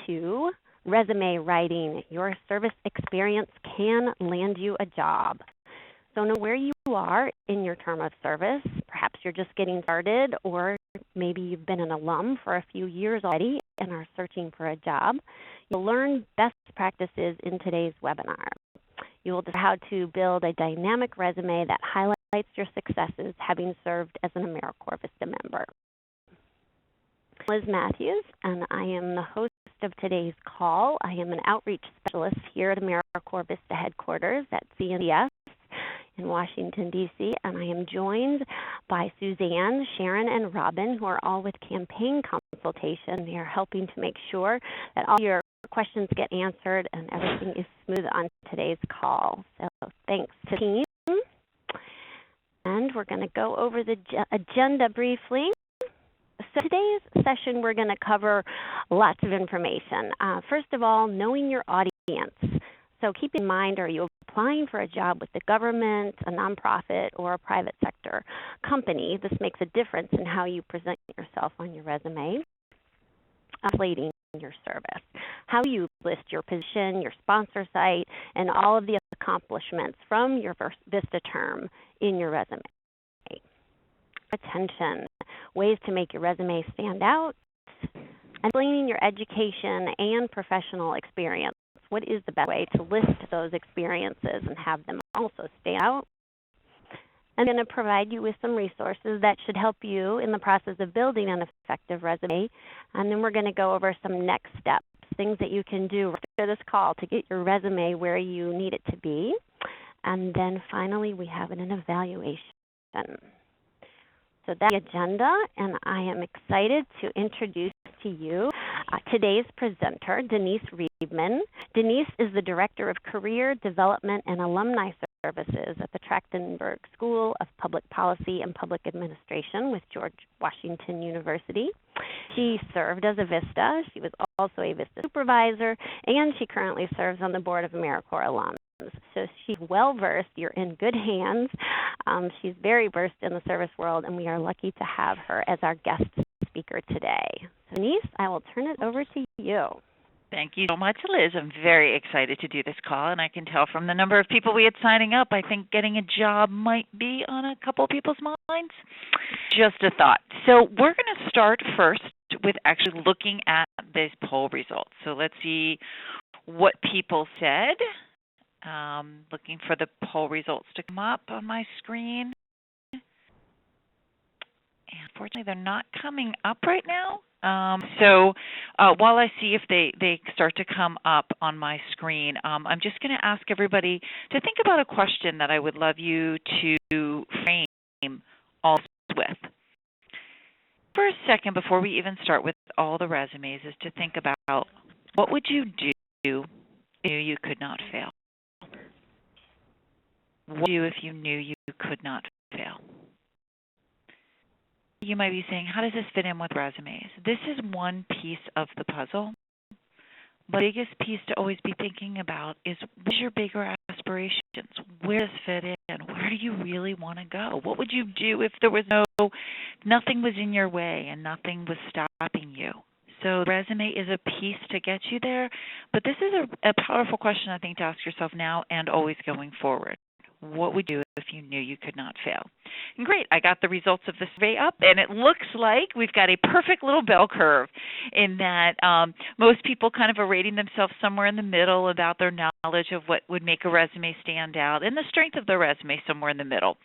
to resume writing. Your service experience can land you a job. So know where you are in your term of service. Perhaps you're just getting started, or maybe you've been an alum for a few years already and are searching for a job. You'll learn best practices in today's webinar. You will discover how to build a dynamic resume that highlights your successes having served as an AmeriCorps Vista member. I'm Liz Matthews, and I am the host of today's call. I am an outreach specialist here at AmeriCorps Vista headquarters at CNCS in Washington, D.C., and I am joined by Suzanne, Sharon, and Robin, who are all with campaign consultation. They are helping to make sure that all your questions get answered and everything is smooth on today's call. So thanks to the team. And we're going to go over the agenda briefly. So today's session, we're going to cover lots of information. First of all, knowing your audience. So keep in mind, are you applying for a job with the government, a nonprofit, or a private sector company? This makes a difference in how you present yourself on your resume. Slating your service. How you list your position, your sponsor site, and all of the accomplishments from your Vista term in your resume. Attention, ways to make your resume stand out, and explaining your education and professional experience. What is the best way to list those experiences and have them also stand out? I'm going to provide you with some resources that should help you in the process of building an effective resume. And then we're going to go over some next steps, things that you can do after this call to get your resume where you need it to be. And then finally, we have an evaluation. So that's the agenda, and I am excited to introduce to you today's presenter, Denise Riebman. Denise is the Director of Career Development and Alumni Services at the Trachtenberg School of Public Policy and Public Administration with George Washington University. She served as a Vista. She was also a Vista supervisor, and she currently serves on the board of AmeriCorps alums. So she's well-versed. You're in good hands. She's very versed in the service world, and we are lucky to have her as our guest speaker today. So Denise, I will turn it over to you. Thank you so much, Liz. I'm very excited to do this call, and I can tell from the number of people we had signing up, I think getting a job might be on a couple of people's minds. Just a thought. So we're going to start first with actually looking at these poll results. So let's see what people said. Looking for the poll results to come up on my screen. And unfortunately, they're not coming up right now. So while I see if they start to come up on my screen, I'm just going to ask everybody to think about a question that I would love you to frame all this with. For a second, before we even start with all the resumes, is to think about what would you do if you knew you could not fail? What would you do if you knew you could not fail? You might be saying, how does this fit in with resumes? This is one piece of the puzzle. But the biggest piece to always be thinking about is, what is your bigger aspirations? Where does this fit in? Where do you really want to go? What would you do if there was nothing was in your way and nothing was stopping you? So the resume is a piece to get you there. But this is a powerful question, I think, to ask yourself now and always going forward. What would you do if you knew you could not fail? And great, I got the results of the survey up, and it looks like we've got a perfect little bell curve in that most people kind of are rating themselves somewhere in the middle about their knowledge of what would make a resume stand out, and the strength of the resume somewhere in the middle.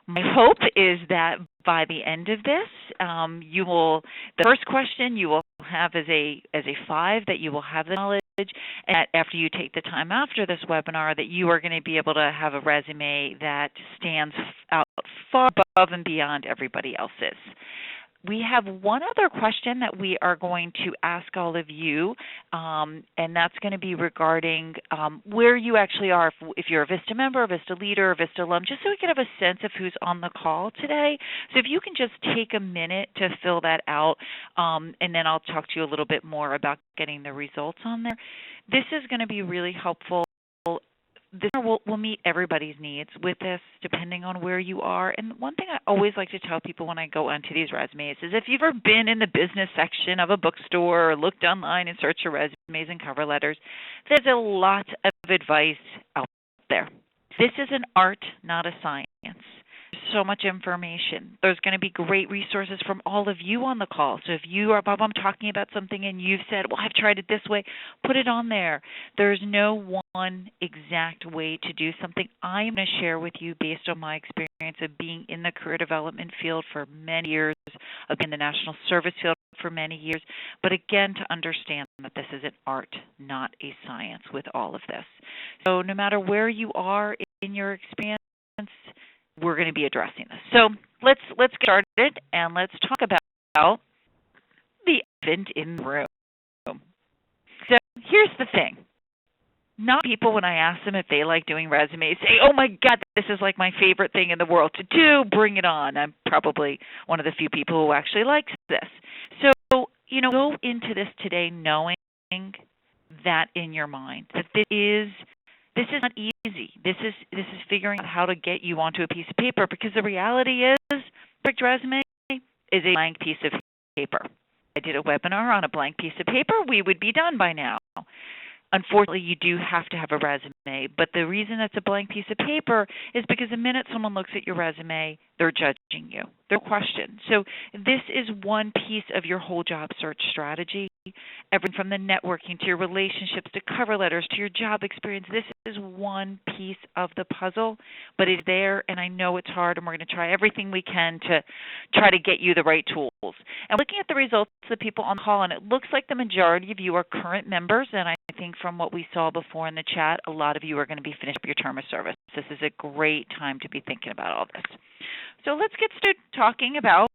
My hope is that by the end of this, the first question you will have as a 5, that you will have the knowledge, and that after you take the time after this webinar, that you are going to be able to have a resume that stands out far above and beyond everybody else's. We have one other question that we are going to ask all of you, and that's going to be regarding where you actually are, if you're a Vista member, a Vista leader, a Vista alum, just so we can have a sense of who's on the call today. So if you can just take a minute to fill that out, and then I'll talk to you a little bit more about getting the results on there. This is going to be really helpful this will meet everybody's needs with this, depending on where you are. And one thing I always like to tell people when I go onto these resumes is if you've ever been in the business section of a bookstore or looked online and searched for resumes and cover letters, there's a lot of advice out there. This is an art, not a science. There's so much information. There's going to be great resources from all of you on the call. So if you are, Bob, I'm talking about something and you've said, well, I've tried it this way, put it on there. There's no one exact way to do something. I'm going to share with you based on my experience of being in the career development field for many years, of being in the national service field for many years, but again, to understand that this is an art, not a science with all of this. So no matter where you are in your experience, we're going to be addressing this. So let's get started and let's talk about the elephant in the room. So here's the thing. Not people, when I ask them if they like doing resumes, say, oh my God, this is like my favorite thing in the world to do, bring it on. I'm probably one of the few people who actually likes this. So, go into this today knowing that in your mind, that this is not easy. This is figuring out how to get you onto a piece of paper, because the reality is, perfect resume is a blank piece of paper. I did a webinar on a blank piece of paper, we would be done by now. Unfortunately, you do have to have a resume, but the reason that's a blank piece of paper is because the minute someone looks at your resume, they're judging you. They're questioned. So this is one piece of your whole job search strategy. Everything from the networking to your relationships to cover letters to your job experience. This is one piece of the puzzle, but it's there, and I know it's hard, and we're going to try everything we can to try to get you the right tools. And looking at the results of the people on the call, and it looks like the majority of you are current members, and I think from what we saw before in the chat, a lot of you are going to be finishing up your term of service. This is a great time to be thinking about all this. So let's get started talking about,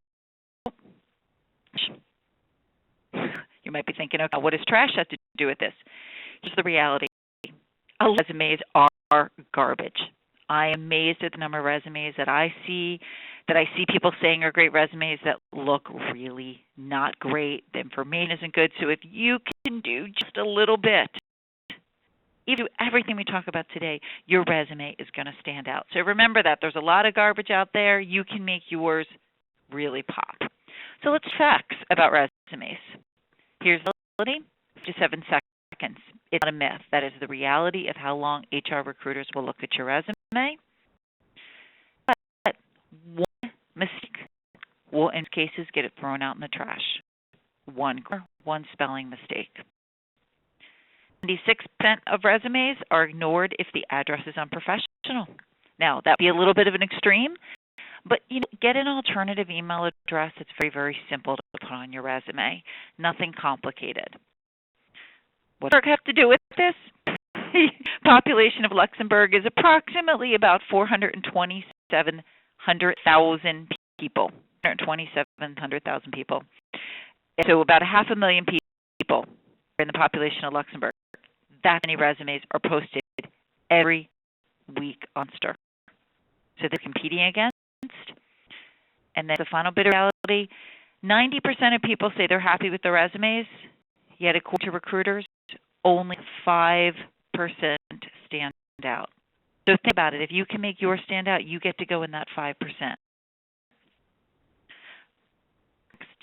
you might be thinking, okay, what does trash have to do with this? Here's the reality. Resumes are garbage. I am amazed at the number of resumes that I see people saying are great resumes that look really not great. The information isn't good. So if you can do just a little bit, even everything we talk about today, your resume is going to stand out. So remember that. There's a lot of garbage out there. You can make yours really pop. So let's facts about resumes. Here's the reality, 57 seconds. It's not a myth. That is the reality of how long HR recruiters will look at your resume. But one mistake will, in cases, get it thrown out in the trash. One spelling mistake. 76% of resumes are ignored if the address is unprofessional. Now, that would be a little bit of an extreme, but get an alternative email address. It's very, very simple to put on your resume. Nothing complicated. What does Luxembourg have to do with this? The population of Luxembourg is approximately about 427,000 people. 427,000 people. So about 500,000 people in the population of Luxembourg. That many resumes are posted every week on Stir. So they're competing against. And then the final bit of reality, 90% of people say they're happy with their resumes, yet according to recruiters, only 5% stand out. So think about it. If you can make yours stand out, you get to go in that 5%.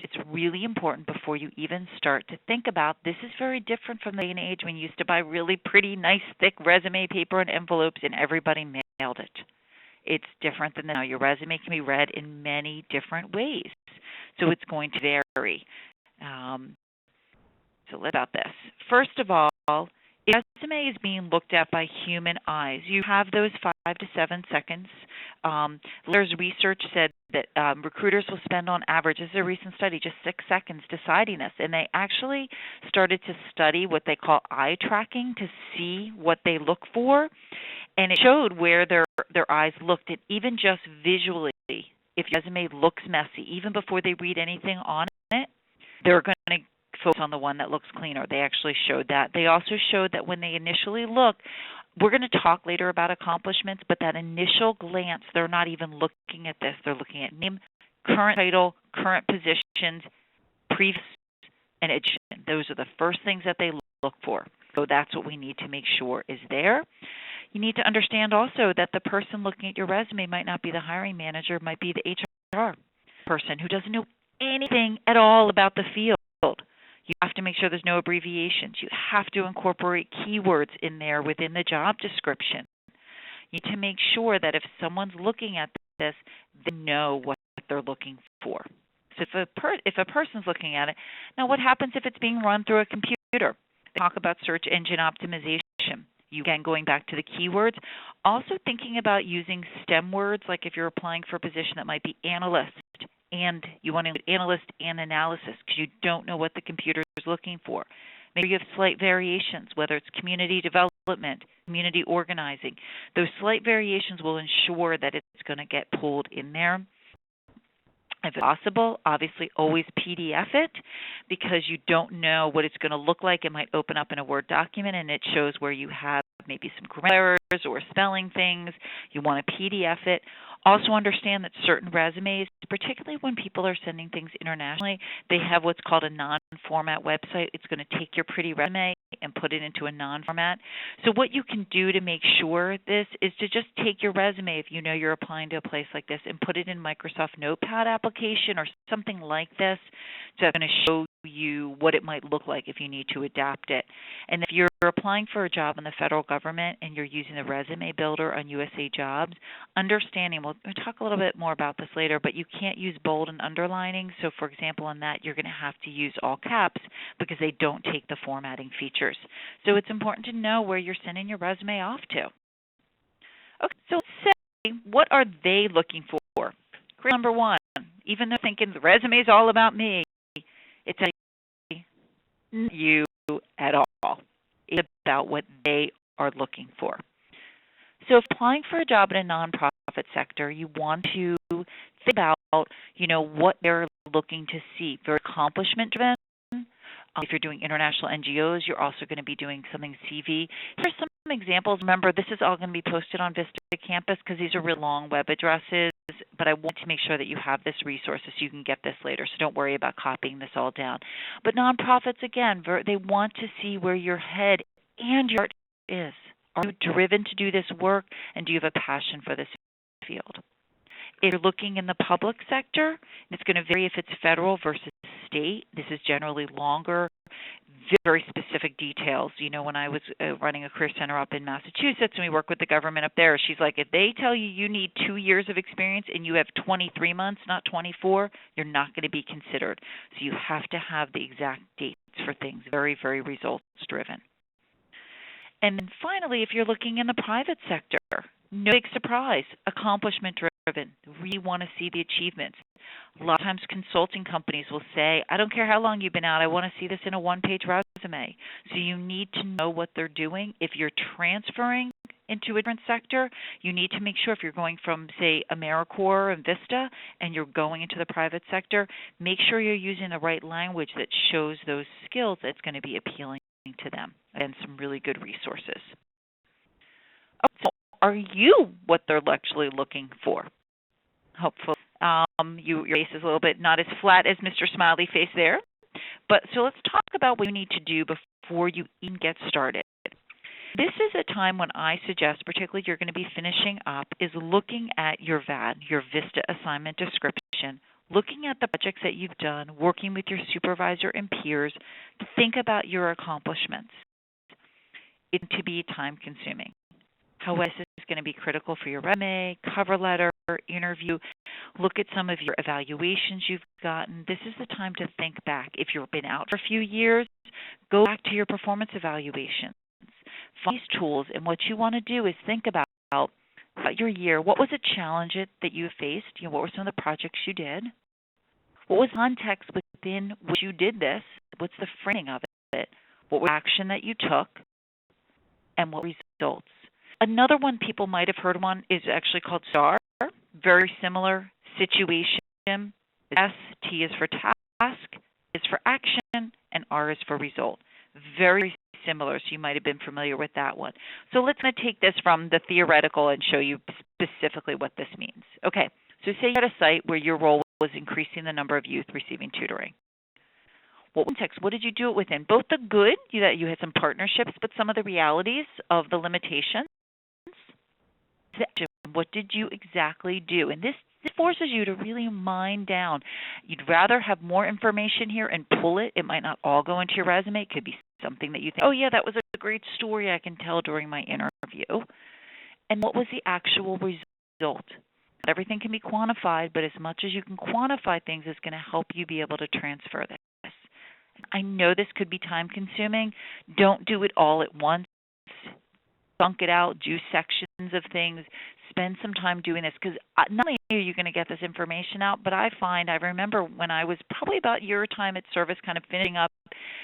It's really important before you even start to think about, this is very different from the day and age when you used to buy really pretty, nice, thick resume paper and envelopes and everybody mailed it. It's different than now. Your resume can be read in many different ways, so it's going to vary. So let's about this. First of all, if a resume is being looked at by human eyes, you have those 5 to 7 seconds. There's research said that recruiters will spend on average, this is a recent study, just 6 seconds deciding this. And they actually started to study what they call eye tracking to see what they look for. And it showed where their eyes looked at, even just visually. If your resume looks messy, even before they read anything on it, they're going to focus on the one that looks cleaner. They actually showed that. They also showed that when they initially look, we're going to talk later about accomplishments, but that initial glance, they're not even looking at this. They're looking at name, current title, current positions, previous, and education. Those are the first things that they look for. So that's what we need to make sure is there. You need to understand also that the person looking at your resume might not be the hiring manager, might be the HR person who doesn't know anything at all about the field. You have to make sure there's no abbreviations. You have to incorporate keywords in there within the job description. You need to make sure that if someone's looking at this, they know what they're looking for. So if a person's looking at it, now what happens if it's being run through a computer? They talk about search engine optimization. You, again, going back to the keywords, also thinking about using STEM words, like if you're applying for a position that might be analyst, and you want to include analyst and analysis because you don't know what the computer is looking for. Maybe you have slight variations, whether it's community development, community organizing. Those slight variations will ensure that it's going to get pulled in there. If possible, obviously always PDF it because you don't know what it's going to look like. It might open up in a Word document and it shows where you have maybe some grammar errors or spelling things. You want to PDF it. Also understand that certain resumes, particularly when people are sending things internationally, they have what's called a non-format website. It's going to take your pretty resume and put it into a non-format. So what you can do to make sure this is to just take your resume, if you know you're applying to a place like this, and put it in Microsoft Notepad application or something like this. So it's going to show you what it might look like if you need to adapt it. And if you're applying for a job in the federal government and you're using the resume builder on USA Jobs, understanding, we'll talk a little bit more about this later, but you can't use bold and underlining. So for example, on that, you're going to have to use all caps because they don't take the formatting features. So it's important to know where you're sending your resume off to. Okay, so let's say, what are they looking for? Number one, even though thinking the resume is all about me, it's not you at all. It's about what they are looking for. So if applying for a job in a nonprofit sector, you want to think about, what they're looking to see. Very accomplishment driven. If you're doing international NGOs, you're also going to be doing something CV. Here's some examples. Remember, this is all going to be posted on Vista Campus because these are really long web addresses, but I want to make sure that you have this resource so you can get this later, so don't worry about copying this all down. But nonprofits, again, they want to see where your head and your heart is. Are you driven to do this work, and do you have a passion for this field? If you're looking in the public sector, it's going to vary if it's federal versus state. This is generally longer, very specific details. When I was running a career center up in Massachusetts and we work with the government up there, she's like, if they tell you you need 2 years of experience and you have 23 months, not 24, you're not going to be considered. So you have to have the exact dates for things, very, very results driven. And then finally, if you're looking in the private sector, no big surprise, accomplishment driven. We want to see the achievements. A lot of times consulting companies will say, I don't care how long you've been out, I want to see this in a one-page resume. So you need to know what they're doing. If you're transferring into a different sector, you need to make sure if you're going from, say, AmeriCorps and Vista and you're going into the private sector, make sure you're using the right language that shows those skills that's going to be appealing to them, and some really good resources. So are you what they're actually looking for? Hopefully your face is a little bit not as flat as Mr. Smiley Face there. But so let's talk about what you need to do before you even get started. This is a time when I suggest, particularly you're going to be finishing up, is looking at your VAD, your Vista assignment description, looking at the projects that you've done, working with your supervisor and peers to think about your accomplishments. It's to be time-consuming. However, this is going to be critical for your resume, cover letter, interview. Look at some of your evaluations you've gotten. This is the time to think back. If you've been out for a few years, go back to your performance evaluations. Find these tools, and what you want to do is think about your year. What was a challenge that you faced? What were some of the projects you did? What was context within which you did this? What's the framing of it? What was the action that you took? And what results? Another one people might have heard one is actually called STAR. Very similar situation. S, T is for task, is for action, and R is for result. Very similar, so you might have been familiar with that one. So let's take this from the theoretical and show you specifically what this means. Okay, so say you had a site where your role was increasing the number of youth receiving tutoring. What context? What did you do it within? Both the good, that you had some partnerships, but some of the realities of the limitations. What did you exactly do? And this forces you to really mine down. You'd rather have more information here and pull it. It might not all go into your resume. It could be something that you think, oh, yeah, that was a great story I can tell during my interview. And what was the actual result? Everything can be quantified, but as much as you can quantify things is going to help you be able to transfer this. I know this could be time consuming. Don't do it all at once. Chunk it out, do sections of things, spend some time doing this, because not only are you going to get this information out, but I remember when I was probably about your time at service kind of finishing up,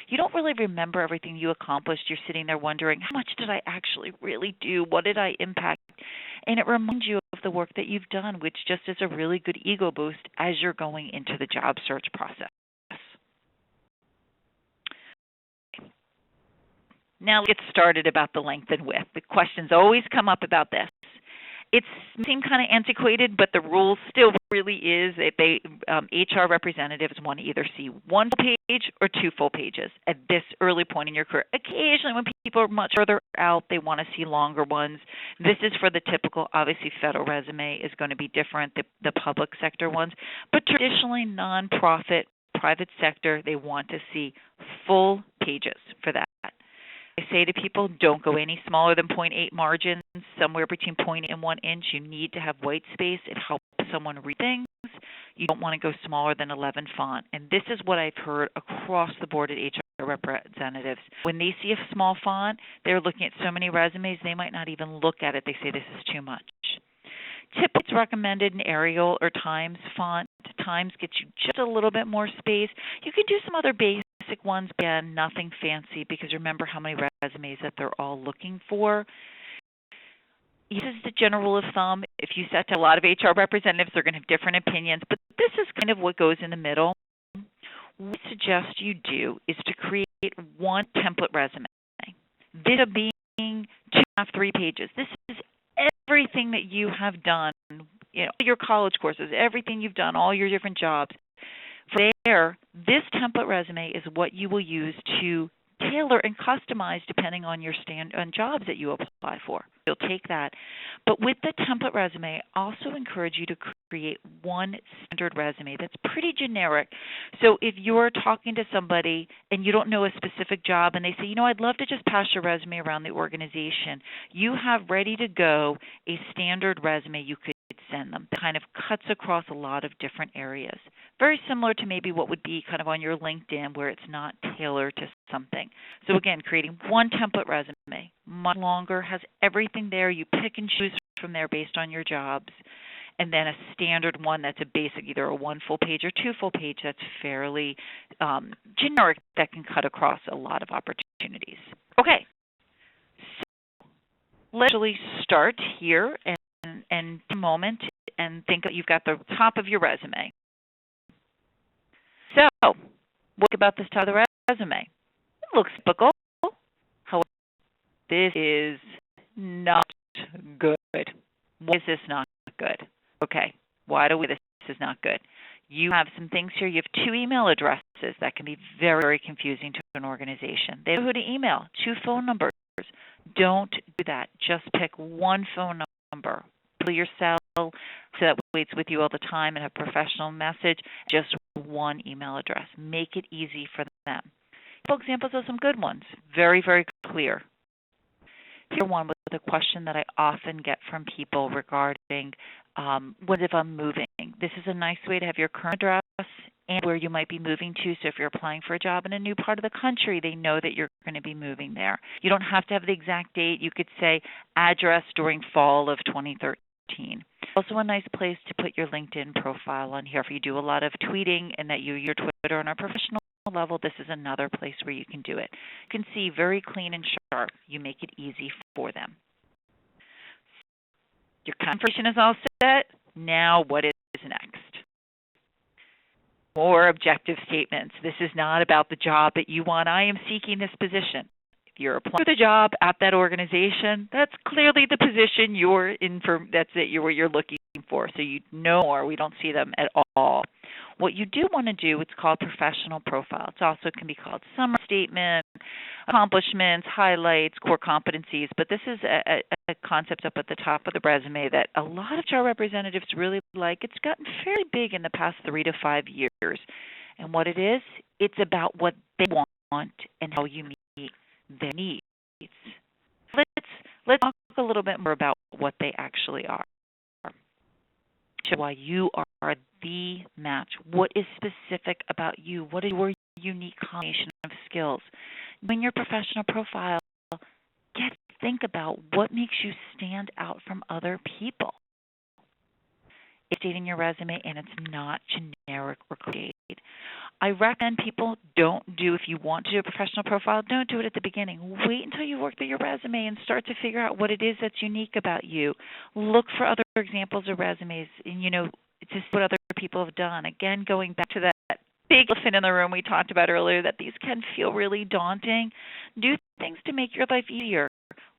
you don't really remember everything you accomplished. You're sitting there wondering, how much did I actually really do? What did I impact? And it reminds you of the work that you've done, which just is a really good ego boost as you're going into the job search process. Now let's get started about the length and width. The questions always come up about this. It seems kind of antiquated, but the rule still really is that HR representatives want to either see one full page or two full pages at this early point in your career. Occasionally, when people are much further out, they want to see longer ones. This is for the typical, obviously, federal resume is going to be different, the public sector ones. But traditionally, nonprofit, private sector, they want to see full pages for that. I say to people, don't go any smaller than 0.8 margins, somewhere between 0.8 and 1 inch. You need to have white space. It helps someone read things. You don't want to go smaller than 11 font. And this is what I've heard across the board at HR representatives. When they see a small font, they're looking at so many resumes, they might not even look at it. They say this is too much. Typically, it's recommended in Arial or Times font. Times gets you just a little bit more space. You can do some other basic ones, but again, nothing fancy, because remember how many resumes that they're all looking for. This is the general rule of thumb. If you set to a lot of HR representatives, they're going to have different opinions, but this is kind of what goes in the middle. What I suggest you do is to create one template resume. This being 2.5, 3 pages. This is everything that you have done, your college courses, everything you've done, all your different jobs. From there, this template resume is what you will use to tailor and customize depending on your on jobs that you apply for. You'll take that. But with the template resume, I also encourage you to create one standard resume that's pretty generic. So if you're talking to somebody and you don't know a specific job and they say, I'd love to just pass your resume around the organization, you have ready to go a standard resume you could send them that kind of cuts across a lot of different areas. Very similar to maybe what would be kind of on your LinkedIn where it's not tailored to something. So again, creating one template resume, much longer, has everything there. You pick and choose from there based on your jobs. And then a standard one that's a basic, either a 1 full page or 2 full page that's fairly generic that can cut across a lot of opportunities. Okay, so let's really start here and a moment and think that you've got the top of your resume. So, what about this top of the resume? It looks typical. However, this is not good. Why is this not good? Okay, why do we this is not good? You have some things here. You have 2 email addresses that can be very, very confusing to an organization. They know who to email, 2 phone numbers. Don't do that. Just pick one phone number. Put your cell so that waits with you all the time and a professional message. Just one email address. Make it easy for them. Couple examples of some good ones. Very, very clear. Here one with a question that I often get from people regarding what if I'm moving? This is a nice way to have your current address and where you might be moving to. So if you're applying for a job in a new part of the country, they know that you're going to be moving there. You don't have to have the exact date. You could say address during fall of 2013. Also a nice place to put your LinkedIn profile on here. If you do a lot of tweeting and that you use your Twitter on a professional level, this is another place where you can do it. You can see very clean and sharp. You make it easy for them. Your confirmation is all set. Now what is next? More objective statements. This is not about the job that you want. I am seeking this position. If you're applying for the job at that organization, that's clearly the position you're in for. That's it. What you're looking for. So you know more. We don't see them at all. What you do want to do, it's called professional profile. It also can be called summary statement, accomplishments, highlights, core competencies. But this is a concept up at the top of the resume that a lot of HR representatives really like. It's gotten fairly big in the past 3 to 5 years. And what it is, it's about what they want and how you meet their needs. Let's talk a little bit more about what they actually are. Why you are the match. What is specific about you? What is your unique combination of skills? When your professional profile, get to think about what makes you stand out from other people. It's stating your resume, and it's not generic or cliched. I recommend people if you want to do a professional profile, don't do it at the beginning. Wait until you work through your resume and start to figure out what it is that's unique about you. Look for other examples of resumes, and, just what other people have done. Again, going back to that big elephant in the room we talked about earlier, that these can feel really daunting. Do things to make your life easier.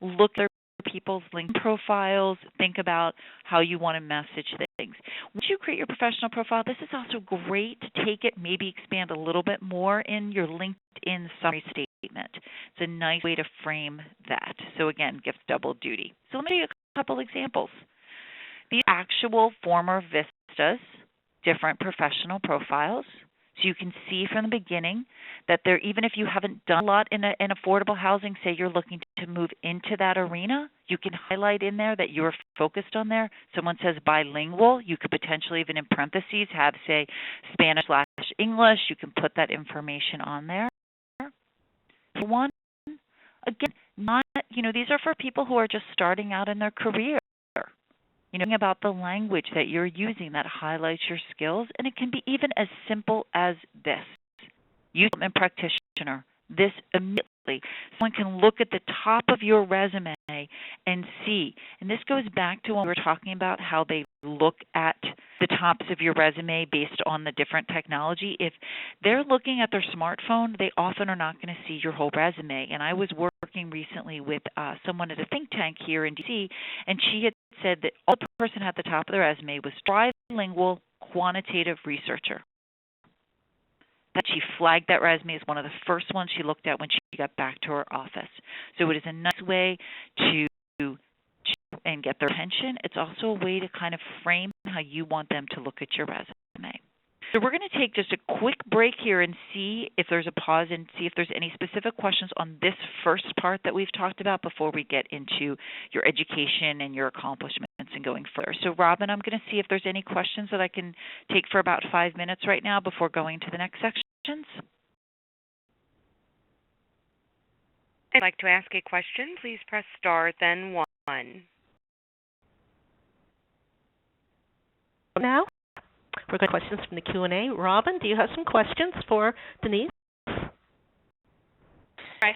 Look at people's LinkedIn profiles. Think about how you want to message things. Once you create your professional profile, this is also great to take it, maybe expand a little bit more in your LinkedIn summary statement. It's a nice way to frame that. So again, gives double duty. So let me give you a couple examples. These actual former Vistas, different professional profiles. So you can see from the beginning that even if you haven't done a lot in affordable housing, say you're looking to move into that arena, you can highlight in there that you're focused on there. Someone says bilingual, you could potentially even in parentheses have, say, Spanish/English. You can put that information on there. One, again, these are for people who are just starting out in their career. Think about the language that you're using that highlights your skills, and it can be even as simple as this. Youth development practitioner. This immediately, someone can look at the top of your resume and see. And this goes back to when we were talking about how they look at the tops of your resume based on the different technology. If they're looking at their smartphone, they often are not going to see your whole resume. And I was working recently with someone at a think tank here in D.C., and she had said that all the person at the top of the resume was trilingual quantitative researcher. That she flagged that resume as one of the first ones she looked at when she got back to her office. So it is a nice way to and get their attention. It's also a way to kind of frame how you want them to look at your resume. So we're going to take just a quick break here and see if there's a pause and see if there's any specific questions on this first part that we've talked about before we get into your education and your accomplishments and going further. So Robin, I'm going to see if there's any questions that I can take for about 5 minutes right now before going to the next sections. If you'd like to ask a question, please press star, then 1. Now, we're going to questions from the Q&A. Robin, do you have some questions for Denise? I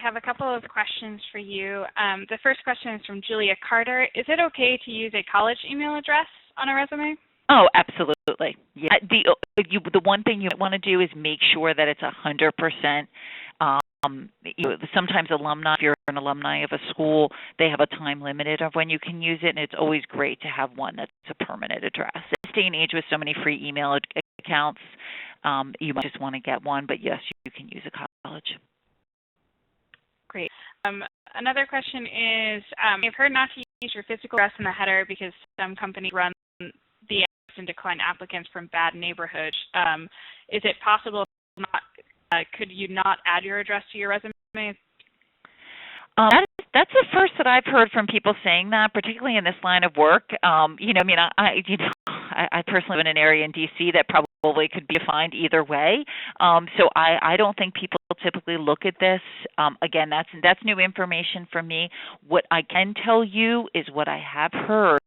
have a couple of questions for you. The first question is from Julia Carter. Is it okay to use a college email address on a resume? Oh, absolutely. Yeah. The one thing you want to do is make sure that it's 100%. Sometimes alumni, if you're an alumni of a school, they have a time limited of when you can use it, and it's always great to have one that's a permanent address. In this day and age with so many free email accounts, you might just want to get one, but yes, you can use a college. Great. Another question is, I've heard not to use your physical address in the header because some companies run the ads and decline applicants from bad neighborhoods. Is it possible could you not add your address to your resume? That's the first that I've heard from people saying that, particularly in this line of work. I personally live in an area in D.C. that probably could be defined either way. So I don't think people typically look at this. Again, that's new information for me. What I can tell you is what I have heard.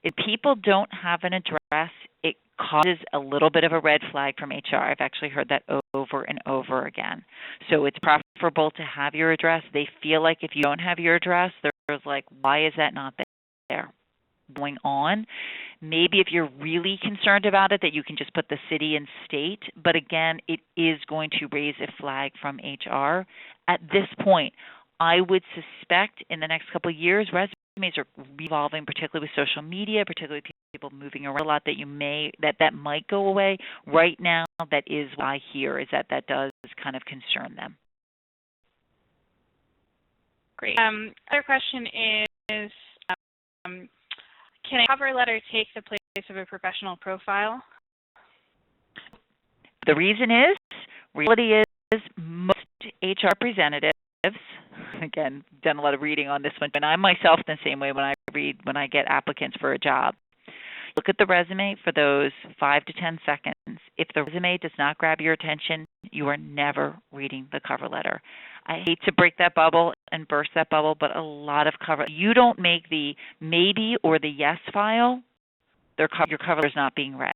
If people don't have an address, it causes a little bit of a red flag from HR. I've actually heard that over and over again. So it's preferable to have your address. They feel like if you don't have your address, there's like, why is that not there? Going on. Maybe if you're really concerned about it, that you can just put the city and state. But again, it is going to raise a flag from HR. At this point, I would suspect in the next couple of years, resumes are evolving, particularly with social media, particularly with people moving around a lot, that might go away. Right now, that is what I hear, is that does kind of concern them. Great. Other question is, can a cover letter take the place of a professional profile? The reason is, reality is most HR representatives, again, done a lot of reading on this one, and I myself the same way when I get applicants for a job. Look at the resume for those 5 to 10 seconds. If the resume does not grab your attention, you are never reading the cover letter. I hate to break that bubble and burst that bubble, but a lot of you don't make the maybe or the yes file, your cover letter is not being read.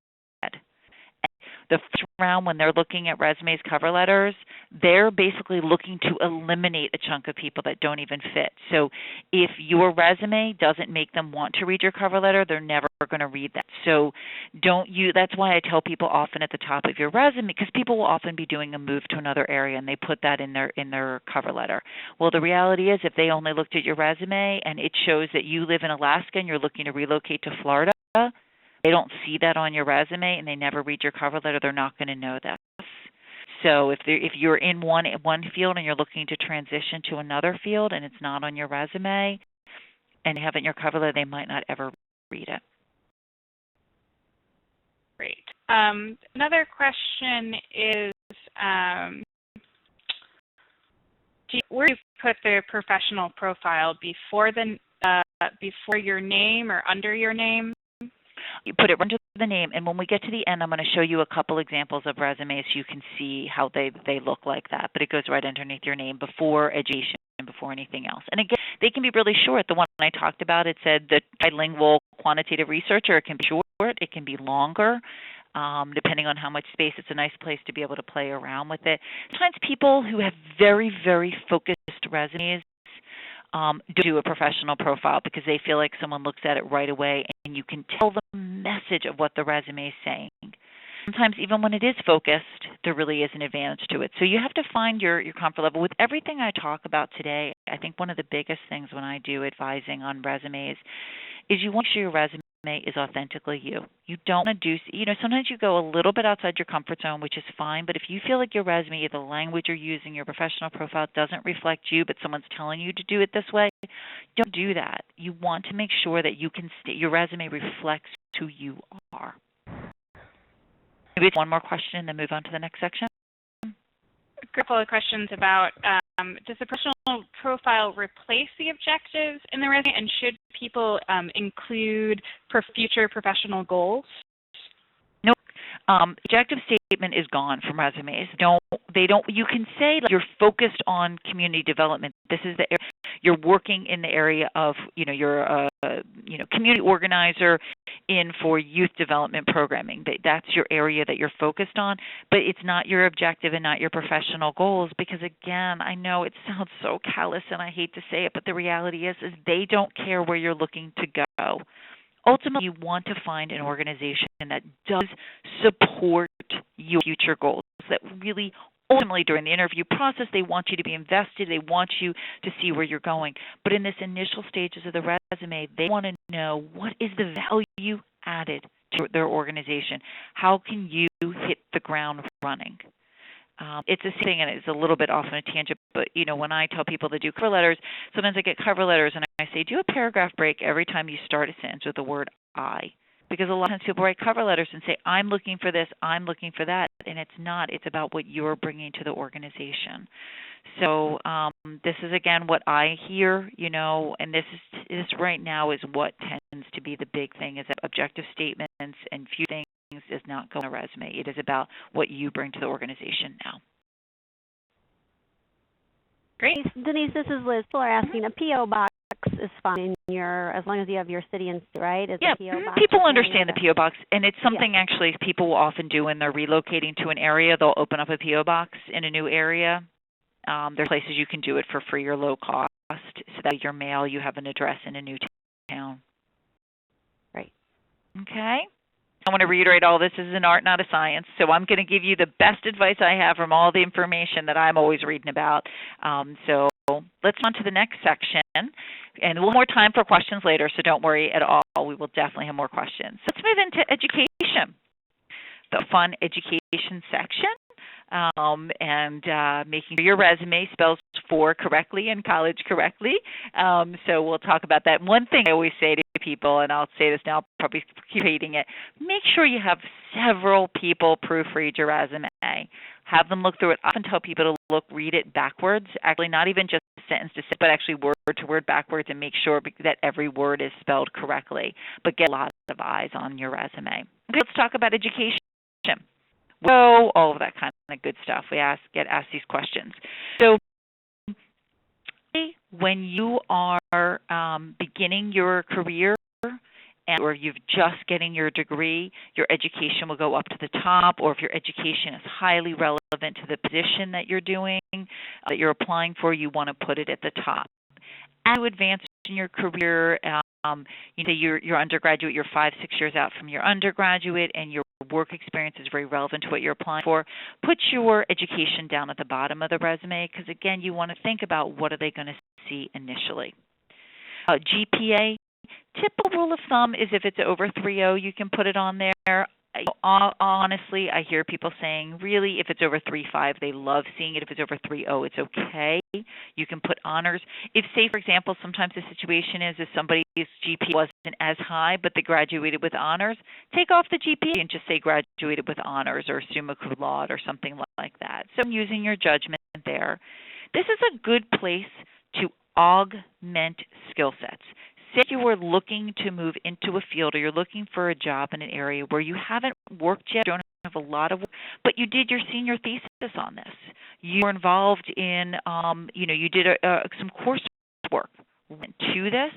The first round, when they're looking at resumes, cover letters, they're basically looking to eliminate a chunk of people that don't even fit. So if your resume doesn't make them want to read your cover letter, they're never going to read that. So that's why I tell people often at the top of your resume, because people will often be doing a move to another area and they put that in their cover letter. Well, the reality is if they only looked at your resume and it shows that you live in Alaska and you're looking to relocate to Florida, they don't see that on your resume and they never read your cover letter, they're not going to know that. So if you're in one field and you're looking to transition to another field and it's not on your resume and you have it in your cover letter, they might not ever read it. Great. Another question is, where do you put the professional profile, before your name or under your name? You put it under the name, and when we get to the end, I'm going to show you a couple examples of resumes so you can see how they look like that. But it goes right underneath your name, before education and before anything else. And again, they can be really short. The one I talked about, it said the bilingual quantitative researcher. It can be short. It can be longer. Depending on how much space, it's a nice place to be able to play around with it. Sometimes people who have very, very focused resumes do a professional profile because they feel like someone looks at it right away and you can tell the message of what the resume is saying. Sometimes even when it is focused, there really is an advantage to it. So you have to find your comfort level. With everything I talk about today, I think one of the biggest things when I do advising on resumes is you want to make sure your resume is authentically you. You don't want to sometimes you go a little bit outside your comfort zone, which is fine, but if you feel like your resume, the language you're using, your professional profile doesn't reflect you, but someone's telling you to do it this way, don't do that. You want to make sure that your resume reflects who you are. Maybe one more question and then move on to the next section. A couple of questions about, does the professional profile replace the objectives in the resume, and should people include future professional goals? No. Objective statement is gone from resumes. You can say you're focused on community development. This is the area you're working in, the area of, you're a community organizer for youth development programming. That's your area that you're focused on, but it's not your objective and not your professional goals, because again, I know it sounds so callous and I hate to say it, but the reality is they don't care where you're looking to go. Ultimately, you want to find an organization that does support your future goals, that really ultimately during the interview process, they want you to be invested, they want you to see where you're going. But in this initial stages of the resume, they want to know what is the value added to their organization. How can you hit the ground running? It's a thing, and it's a little bit off on a tangent, but when I tell people to do cover letters, sometimes I get cover letters and I say, do a paragraph break every time you start a sentence with the word I. Because a lot of times people write cover letters and say, I'm looking for this, I'm looking for that, and it's not. It's about what you're bringing to the organization. So this is, again, what I hear, and this right now is what tends to be the big thing, is that objective statements and few things does not go on a resume. It is about what you bring to the organization now. Great. Denise, this is Liz. People are asking, a P.O. box is fine as long as you have your city and state, right? Yeah, people understand the P.O. box, and it's something actually people will often do when they're relocating to an area. They'll open up a P.O. box in a new area. There's places you can do it for free or low cost, so that your mail, you have an address in a new town. Right. Okay. I want to reiterate, all this is an art, not a science, so I'm going to give you the best advice I have from all the information that I'm always reading about. So let's on to the next section, and we'll have more time for questions later, so don't worry at all. We will definitely have more questions. Let's move into education, the fun education section, and making sure your resume spells before correctly and college correctly. So we'll talk about that. One thing I always say to people, and I'll say this now, I'll probably keep repeating it, make sure you have several people proofread your resume. Have them look through it. I often tell people to read it backwards, actually not even just sentence to sentence, but actually word to word backwards, and make sure that every word is spelled correctly. But get a lot of eyes on your resume. Okay, let's talk about education. Whoa, all of that kind of good stuff. We get asked these questions. So when you are beginning your career or you're just getting your degree, your education will go up to the top, or if your education is highly relevant to the position that you're doing, that you're applying for, you want to put it at the top. As you advance in your career, you're undergraduate, you're 5-6 years out from your undergraduate, and your work experience is very relevant to what you're applying for, put your education down at the bottom of the resume, because again, you want to think about what are they going to see initially. GPA, typical rule of thumb is if it's over 3.0, you can put it on there. Honestly, I hear people saying, really, if it's over 3.5, they love seeing it. If it's over 3.0, it's okay. You can put honors. If, say, for example, sometimes the situation is if somebody's GPA wasn't as high, but they graduated with honors, take off the GPA and just say graduated with honors or summa cum laude or something like that. So I'm using your judgment there. This is a good place to augment skill sets. Say you were looking to move into a field, or you're looking for a job in an area where you haven't worked yet, don't have a lot of work, but you did your senior thesis on this. You were involved in, you did some coursework to this.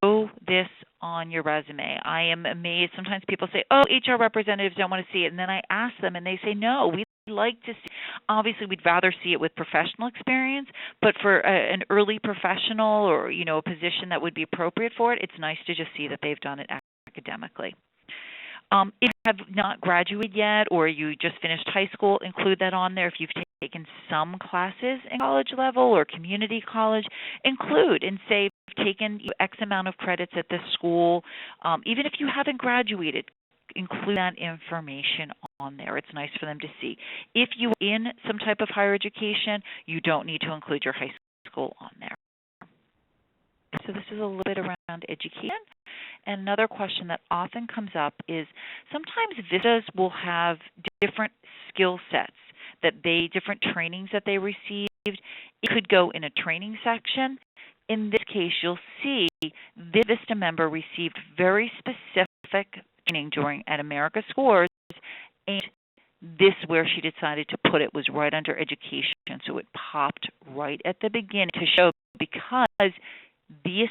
Show this on your resume. I am amazed. Sometimes people say, oh, HR representatives don't want to see it. And then I ask them, and they say, no, we like to see. Obviously, we'd rather see it with professional experience, but for an early professional or, a position that would be appropriate for it, it's nice to just see that they've done it academically. If you have not graduated yet or you just finished high school, include that on there. If you've taken some classes in college level or community college, include and say you've taken X amount of credits at this school. Even if you haven't graduated, include that information on there. It's nice for them to see. If you're in some type of higher education, you don't need to include your high school on there. So this is a little bit around education. And another question that often comes up is sometimes Vistas will have different skill sets different trainings that they received. It could go in a training section. In this case, you'll see the Vista member received very specific training at America Scores, and this where she decided to put it was right under education. So it popped right at the beginning to show because these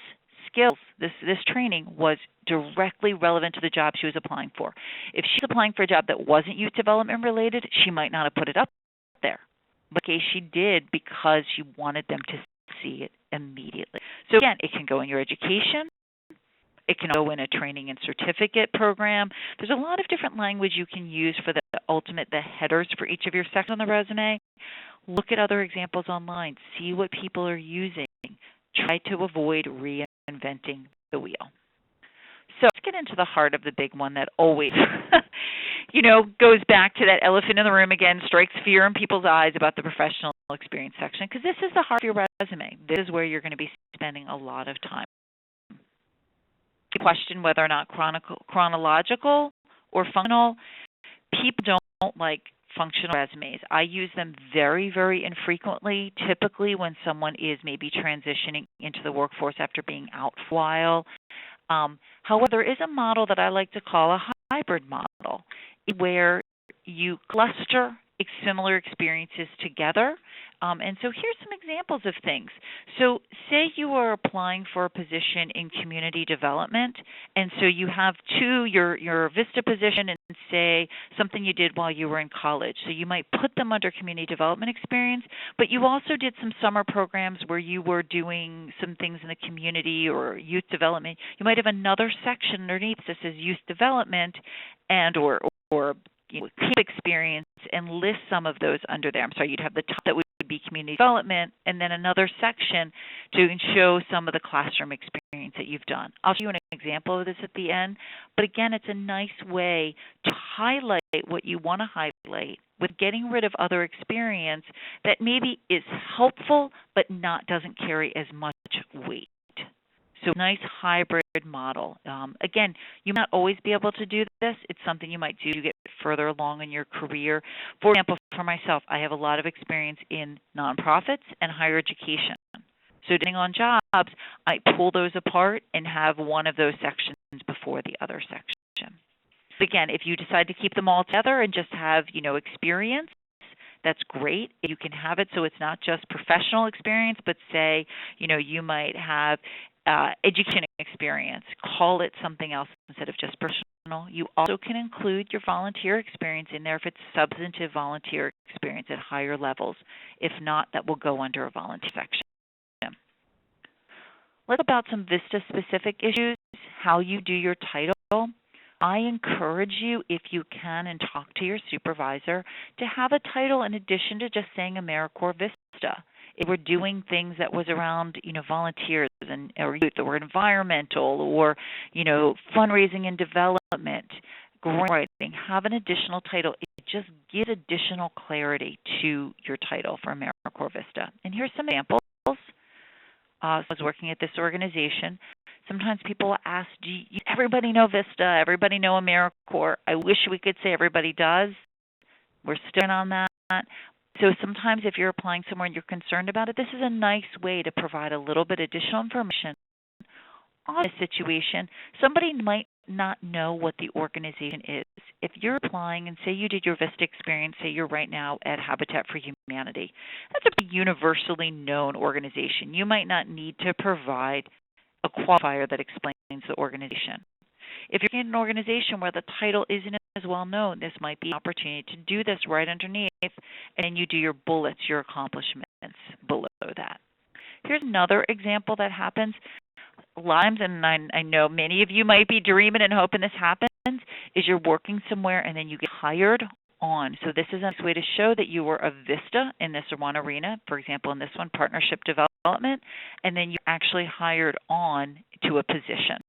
skills, this training was directly relevant to the job she was applying for. If she's applying for a job that wasn't youth development related, she might not have put it up there. But in case she did because she wanted them to see it immediately. So again, it can go in your education. It can go in a training and certificate program. There's a lot of different language you can use for the headers for each of your sections on the resume. Look at other examples online. See what people are using. Try to avoid reinventing the wheel. So let's get into the heart of the big one that always, goes back to that elephant in the room again, strikes fear in people's eyes about the professional experience section, because this is the heart of your resume. This is where you're going to be spending a lot of time. Question whether or not chronological or functional. People don't like functional resumes. I use them very, very infrequently, typically when someone is maybe transitioning into the workforce after being out for a while. However, there is a model that I like to call a hybrid model, where you cluster similar experiences together. And so here's some examples of things. So say you are applying for a position in community development, and so you have your Vista position and say something you did while you were in college. So you might put them under community development experience, but you also did some summer programs where you were doing some things in the community or youth development. You might have another section underneath that says youth development and or experience and list some of those under there. I'm sorry, you'd have the top that would be community development and then another section to show some of the classroom experience that you've done. I'll show you an example of this at the end, but again, it's a nice way to highlight what you want to highlight with getting rid of other experience that maybe is helpful but doesn't carry as much weight. So nice hybrid model. Again, you might not always be able to do this. It's something you might do to get further along in your career. For example, for myself, I have a lot of experience in nonprofits and higher education. So depending on jobs, I pull those apart and have one of those sections before the other section. Again, if you decide to keep them all together and just have, experience, that's great. You can have it so it's not just professional experience, but say, you might have education experience. Call it something else instead of just professional. You also can include your volunteer experience in there if it's substantive volunteer experience at higher levels. If not, that will go under a volunteer section. Let's talk about some Vista-specific issues, how you do your title. I encourage you, if you can, and talk to your supervisor, to have a title in addition to just saying AmeriCorps Vista. If we're doing things that was around, volunteers or youth or environmental or, fundraising and development, grant writing, have an additional title. It just gives additional clarity to your title for AmeriCorps Vista. And here's some examples. I was working at this organization. Sometimes people ask, everybody know Vista? Everybody know AmeriCorps? I wish we could say everybody does. We're still on that. So sometimes if you're applying somewhere and you're concerned about it, this is a nice way to provide a little bit additional information on a situation. Somebody might not know what the organization is. If you're applying and say you did your Vista experience, say you're right now at Habitat for Humanity, that's a universally known organization. You might not need to provide a qualifier that explains the organization. If you're in an organization where the title isn't as well known, this might be an opportunity to do this right underneath, and then you do your bullets, your accomplishments below that. Here's another example that happens a lot of times, and I know many of you might be dreaming and hoping this happens, is you're working somewhere and then you get hired on. So this is a nice way to show that you were a Vista in this one arena, for example, in this one, partnership development, and then you're actually hired on to a position.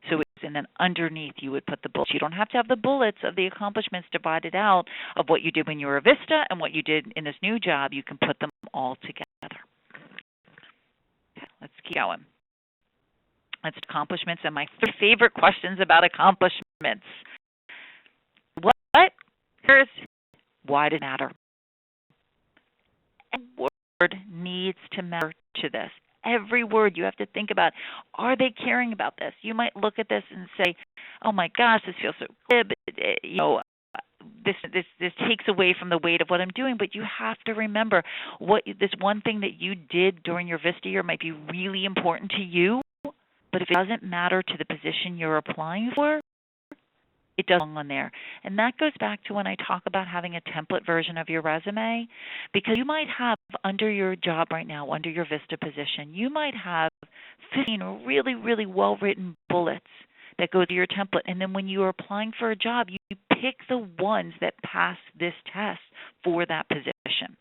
So and then underneath you would put the bullets. You don't have to have the bullets of the accomplishments divided out of what you did when you were a Vista and what you did in this new job. You can put them all together. Okay, let's keep going. Let's accomplishments and my three favorite questions about accomplishments. What? Here's why does it matter? Every word needs to matter to this. Every word you have to think about, are they caring about this? You might look at this and say, oh my gosh, this feels so glib. This takes away from the weight of what I'm doing, but you have to remember this one thing that you did during your Vista year might be really important to you, but if it doesn't matter to the position you're applying for, it doesn't belong on there. And that goes back to when I talk about having a template version of your resume, because you might have under your job right now, under your Vista position, you might have 15 really, really well-written bullets that go to your template. And then when you are applying for a job, you pick the ones that pass this test for that position.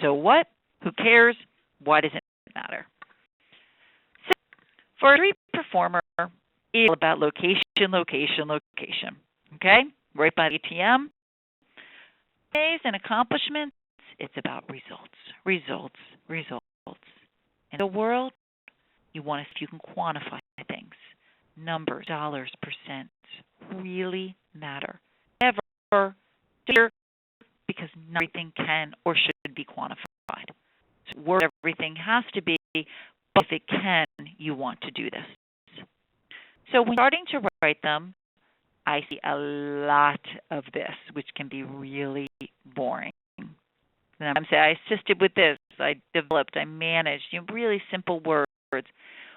So what? Who cares? Why does it matter? So for a street performer, it's all about location, location, location. Okay? Right by the ATM. Days and accomplishments, it's about results, results, results. In the world, you want to see if you can quantify things. Numbers, dollars, percents really matter. Never do, because not everything can or should be quantified. So word everything has to be, but if it can, you want to do this. So when starting to write them, I see a lot of this, which can be really boring. And I'm saying I assisted with this, I developed, I managed, really simple words.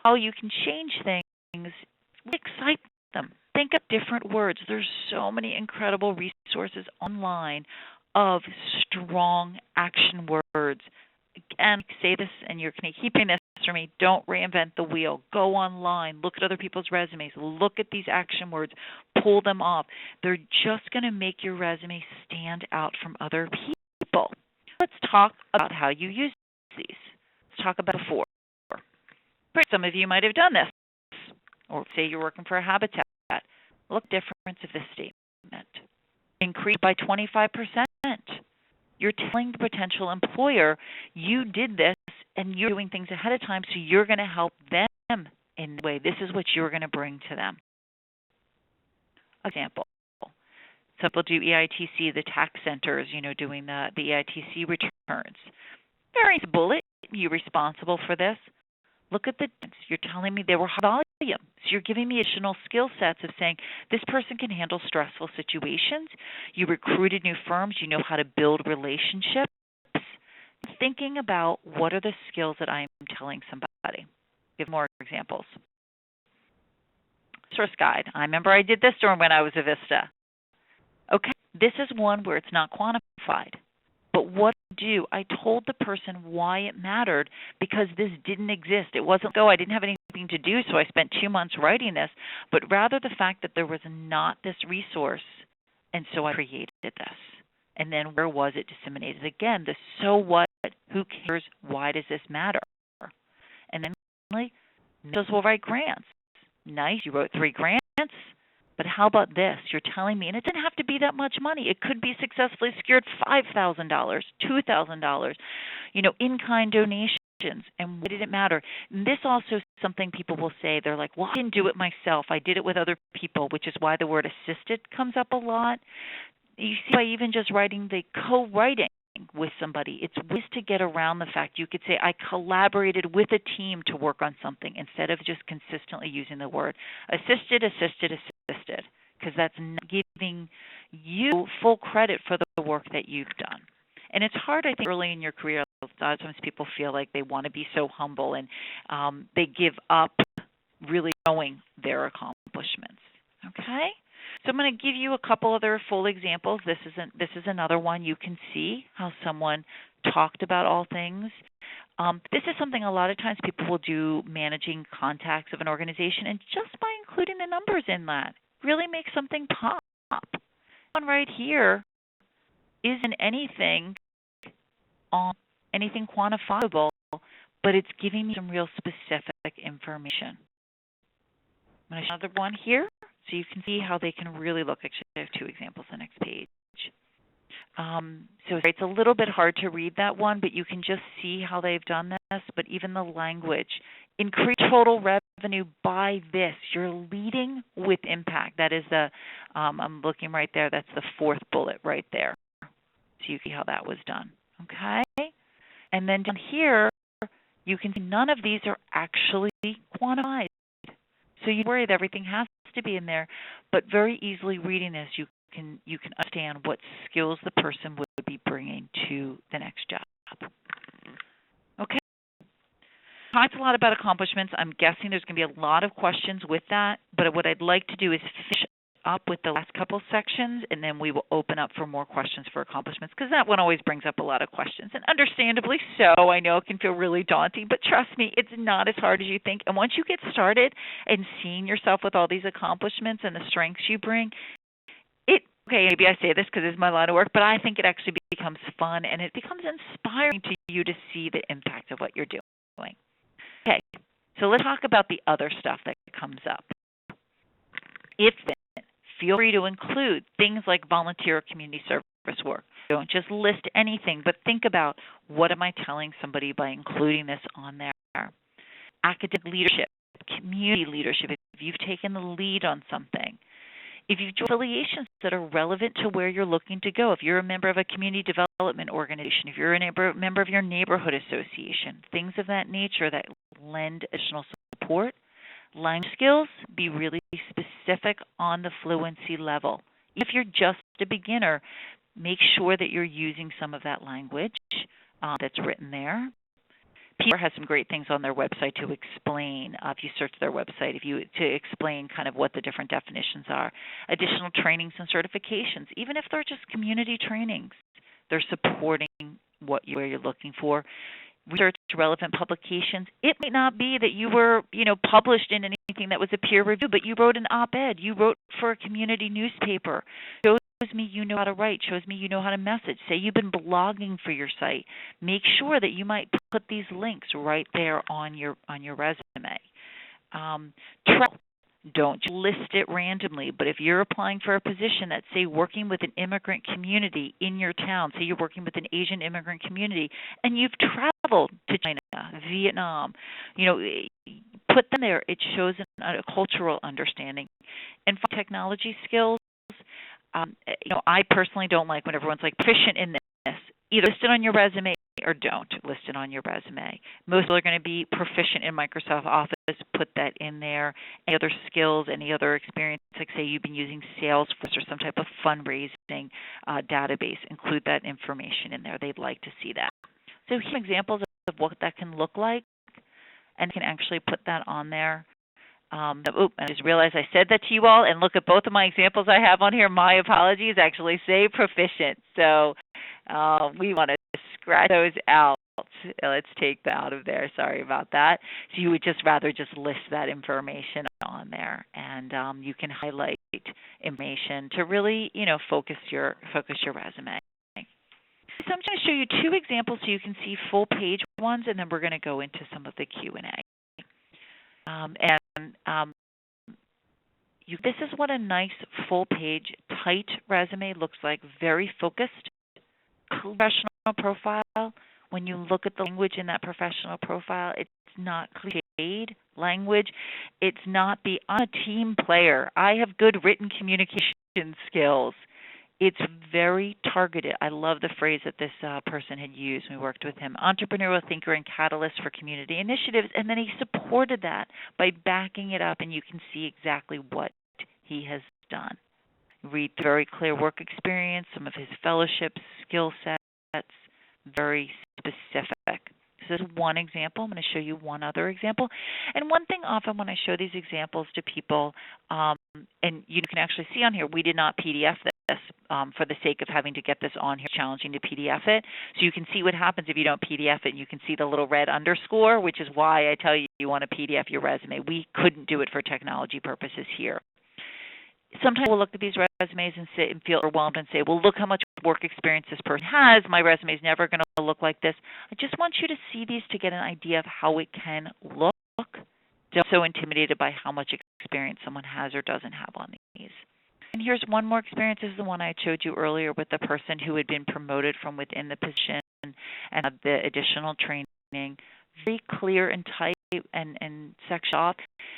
How you can change things, excite them. Think of different words. There's so many incredible resources online of strong action words. Again, say this, and you're going to keep hearing this for me. Don't reinvent the wheel. Go online. Look at other people's resumes. Look at these action words. Pull them off. They're just going to make your resume stand out from other people. Let's talk about how you use these. Let's talk about before. Some of you might have done this. Or say you're working for a Habitat. Look at the difference of this statement. increase by 25%. You're telling the potential employer, you did this and you're doing things ahead of time, so you're going to help them in the way. This is what you're going to bring to them. Example. Some people do EITC, the tax centers, doing the EITC returns. Very nice bullet. You're responsible for this. Look at you're telling me they were high volume. So you're giving me additional skill sets of saying this person can handle stressful situations. You recruited new firms. You know how to build relationships. Thinking about what are the skills that I'm telling somebody. Give more examples. Resource guide. I remember I did this when I was at Vista. Okay, this is one where it's not quantified. But what I told the person why it mattered because this didn't exist. It wasn't, I didn't have anything to do, so I spent 2 months writing this, but rather the fact that there was not this resource, and so I created this. And then where was it disseminated? Again, the so what, who cares, why does this matter? And then finally, those will write grants. Nice, you wrote 3 grants. But how about this? You're telling me, and it didn't have to be that much money. It could be successfully secured $5,000, $2,000, in-kind donations. And why did it matter? And this also is something people will say. They're like, well, I didn't do it myself. I did it with other people, which is why the word assisted comes up a lot. You see, by even just writing the co-writing with somebody, it's ways to get around the fact you could say, I collaborated with a team to work on something instead of just consistently using the word assisted, because that's not giving you full credit for the work that you've done. And it's hard, I think, early in your career. A lot of times people feel like they want to be so humble and they give up really knowing their accomplishments. Okay? So I'm going to give you a couple other full examples. This is another one. You can see how someone talked about all things. This is something a lot of times people will do managing contacts of an organization, and just by including the numbers in that really makes something pop. One right here isn't anything quantifiable, but it's giving me some real specific information. I'm going to show another one here so you can see how they can really look. Actually, I have 2 examples on the next page. So it's a little bit hard to read that one, but you can just see how they've done this. But even the language, increase total revenue by this. You're leading with impact. That is I'm looking right there. That's the 4th bullet right there. So you see how that was done. Okay? And then down here, you can see none of these are actually quantified. So you worry that everything has to be in there, but very easily reading this, you can understand what skills the person would be bringing to the next job. Okay. Talked a lot about accomplishments. I'm guessing there's going to be a lot of questions with that, but what I'd like to do is finish up with the last couple sections, and then we will open up for more questions for accomplishments, because that one always brings up a lot of questions, and understandably so. I know it can feel really daunting, but trust me, it's not as hard as you think. And once you get started and seeing yourself with all these accomplishments and the strengths you bring, okay, maybe I say this because it's my line of work, but I think it actually becomes fun, and it becomes inspiring to you to see the impact of what you're doing. Okay, so let's talk about the other stuff that comes up. Feel free to include things like volunteer or community service work. Don't just list anything, but think about, what am I telling somebody by including this on there? Academic leadership, community leadership, if you've taken the lead on something. If you've joined affiliations that are relevant to where you're looking to go, if you're a member of a community development organization, if you're a member of your neighborhood association, things of that nature that lend additional support. Language skills, be really specific on the fluency level. If you're just a beginner, make sure that you're using some of that language that's written there. PR has some great things on their website to explain, if you search their website, to explain kind of what the different definitions are. Additional trainings and certifications, even if they're just community trainings, they're supporting where you're looking for. Research relevant publications. It may not be that you were, published in anything that was a peer review, but you wrote an op-ed. You wrote for a community newspaper. Shows me you know how to write. Shows me you know how to message. Say you've been blogging for your site. Make sure that you might put these links right there on your resume. Travel. Don't list it randomly, but if you're applying for a position that's, say, working with an immigrant community in your town, say you're working with an Asian immigrant community, and you've traveled to China, Vietnam, put them there. It shows a cultural understanding. And for technology skills, I personally don't like when everyone's like proficient in this. Either list it on your resume or don't list it on your resume. Most people are going to be proficient in Microsoft Office. Put that in there. Any other skills, any other experience, like say you've been using Salesforce or some type of fundraising database, include that information in there. They'd like to see that. So here's some examples of what that can look like, and you can actually put that on there. I just realized I said that to you all, and look at both of my examples I have on here. My apologies, actually say proficient. So we want to scratch those out. Let's take that out of there. Sorry about that. So you would just rather just list that information on there, and you can highlight information to really, focus your resume. So I'm going to show you two examples so you can see full page ones, and then we're going to go into some of the Q&A. This is what a nice full page, tight resume looks like. Very focused, professional profile. When you look at the language in that professional profile, it's not cliched language. It's not I'm a team player. I have good written communication skills. It's very targeted. I love the phrase that this person had used when we worked with him: entrepreneurial thinker and catalyst for community initiatives. And then he supported that by backing it up, and you can see exactly what he has done. Read very clear work experience, some of his fellowships, skill sets, very specific. So this is one example. I'm going to show you one other example. And one thing often when I show these examples to people, and you can actually see on here, we did not PDF this for the sake of having to get this on here. It's challenging to PDF it. So you can see what happens if you don't PDF it. You can see the little red underscore, which is why I tell you want to PDF your resume. We couldn't do it for technology purposes here. Sometimes we'll look at these resumes and sit and feel overwhelmed and say, well, look how much work experience this person has. My resume is never going to look like this. I just want you to see these to get an idea of how it can look. Don't be so intimidated by how much experience someone has or doesn't have on these. And here's one more experience. This is the one I showed you earlier with the person who had been promoted from within the position and had the additional training. Very clear and tight and section off.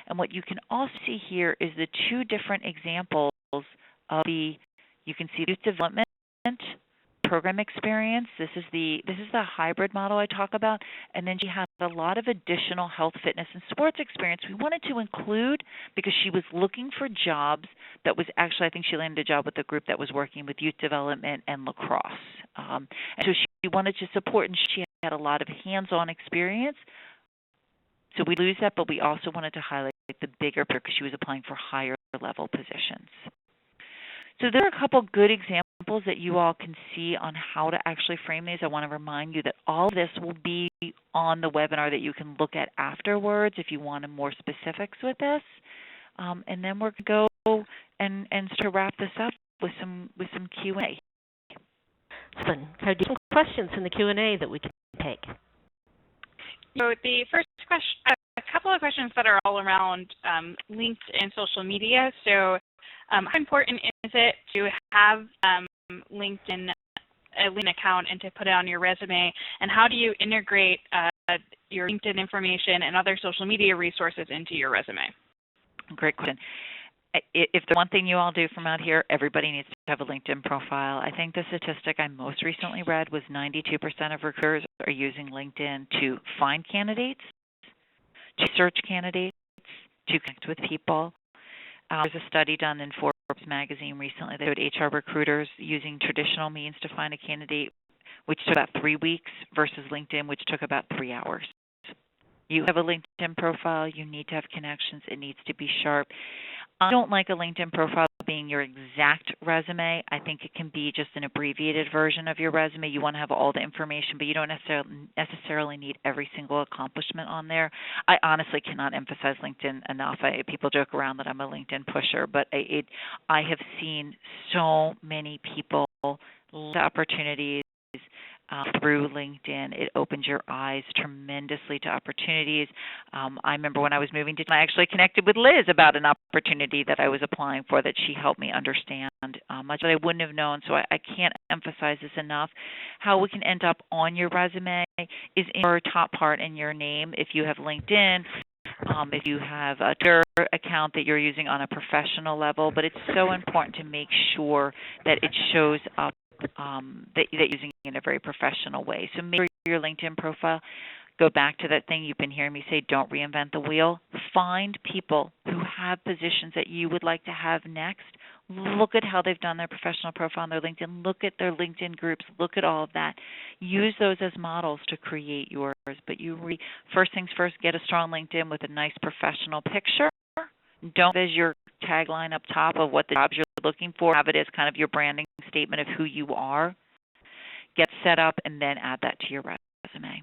And what you can also see here is the two different examples of you can see youth development, program experience. This is the hybrid model I talk about. And then she had a lot of additional health, fitness, and sports experience we wanted to include because she was looking for jobs that was actually, I think she landed a job with a group that was working with youth development and lacrosse. And so she wanted to support, and she had a lot of hands-on experience. So we lose that, but we also wanted to highlight the bigger picture because she was applying for higher level positions. So there are a couple good examples that you all can see on how to actually frame these. I want to remind you that all of this will be on the webinar that you can look at afterwards if you want more specifics with this. And then we're going to go and start to wrap this up with some Q&A. Can I do some questions in the Q&A that we can take? So the first question, a couple of questions that are all around LinkedIn social media. So how important is it to have LinkedIn account and to put it on your resume? And how do you integrate your LinkedIn information and other social media resources into your resume? Great question. If there's one thing you all do from out here, everybody needs to have a LinkedIn profile. I think the statistic I most recently read was 92% of recruiters are using LinkedIn to find candidates, to search candidates, to connect with people. There's a study done in Forbes magazine recently that showed HR recruiters using traditional means to find a candidate, which took about 3 weeks, versus LinkedIn, which took about 3 hours. You have a LinkedIn profile, you need to have connections, it needs to be sharp. I don't like a LinkedIn profile being your exact resume. I think it can be just an abbreviated version of your resume. You want to have all the information, but you don't necessarily need every single accomplishment on there. I honestly cannot emphasize LinkedIn enough. People joke around that I'm a LinkedIn pusher, but I have seen so many people, opportunities, through LinkedIn. It opens your eyes tremendously to opportunities. I remember when I was moving to, I actually connected with Liz about an opportunity that I was applying for that she helped me understand much that I wouldn't have known. So I can't emphasize this enough. How we can end up on your resume is in your top part in your name. If you have LinkedIn, if you have a Twitter account that you're using on a professional level, but it's so important to make sure that it shows up that you're using it in a very professional way. So make sure your LinkedIn profile, go back to that thing you've been hearing me say, don't reinvent the wheel. Find people who have positions that you would like to have next. Look at how they've done their professional profile on their LinkedIn. Look at their LinkedIn groups. Look at all of that. Use those as models to create yours. But first things first, get a strong LinkedIn with a nice professional picture. Don't have as your tagline up top of what the jobs you're looking for. Have it as kind of your branding statement of who you are. Get set up and then add that to your resume.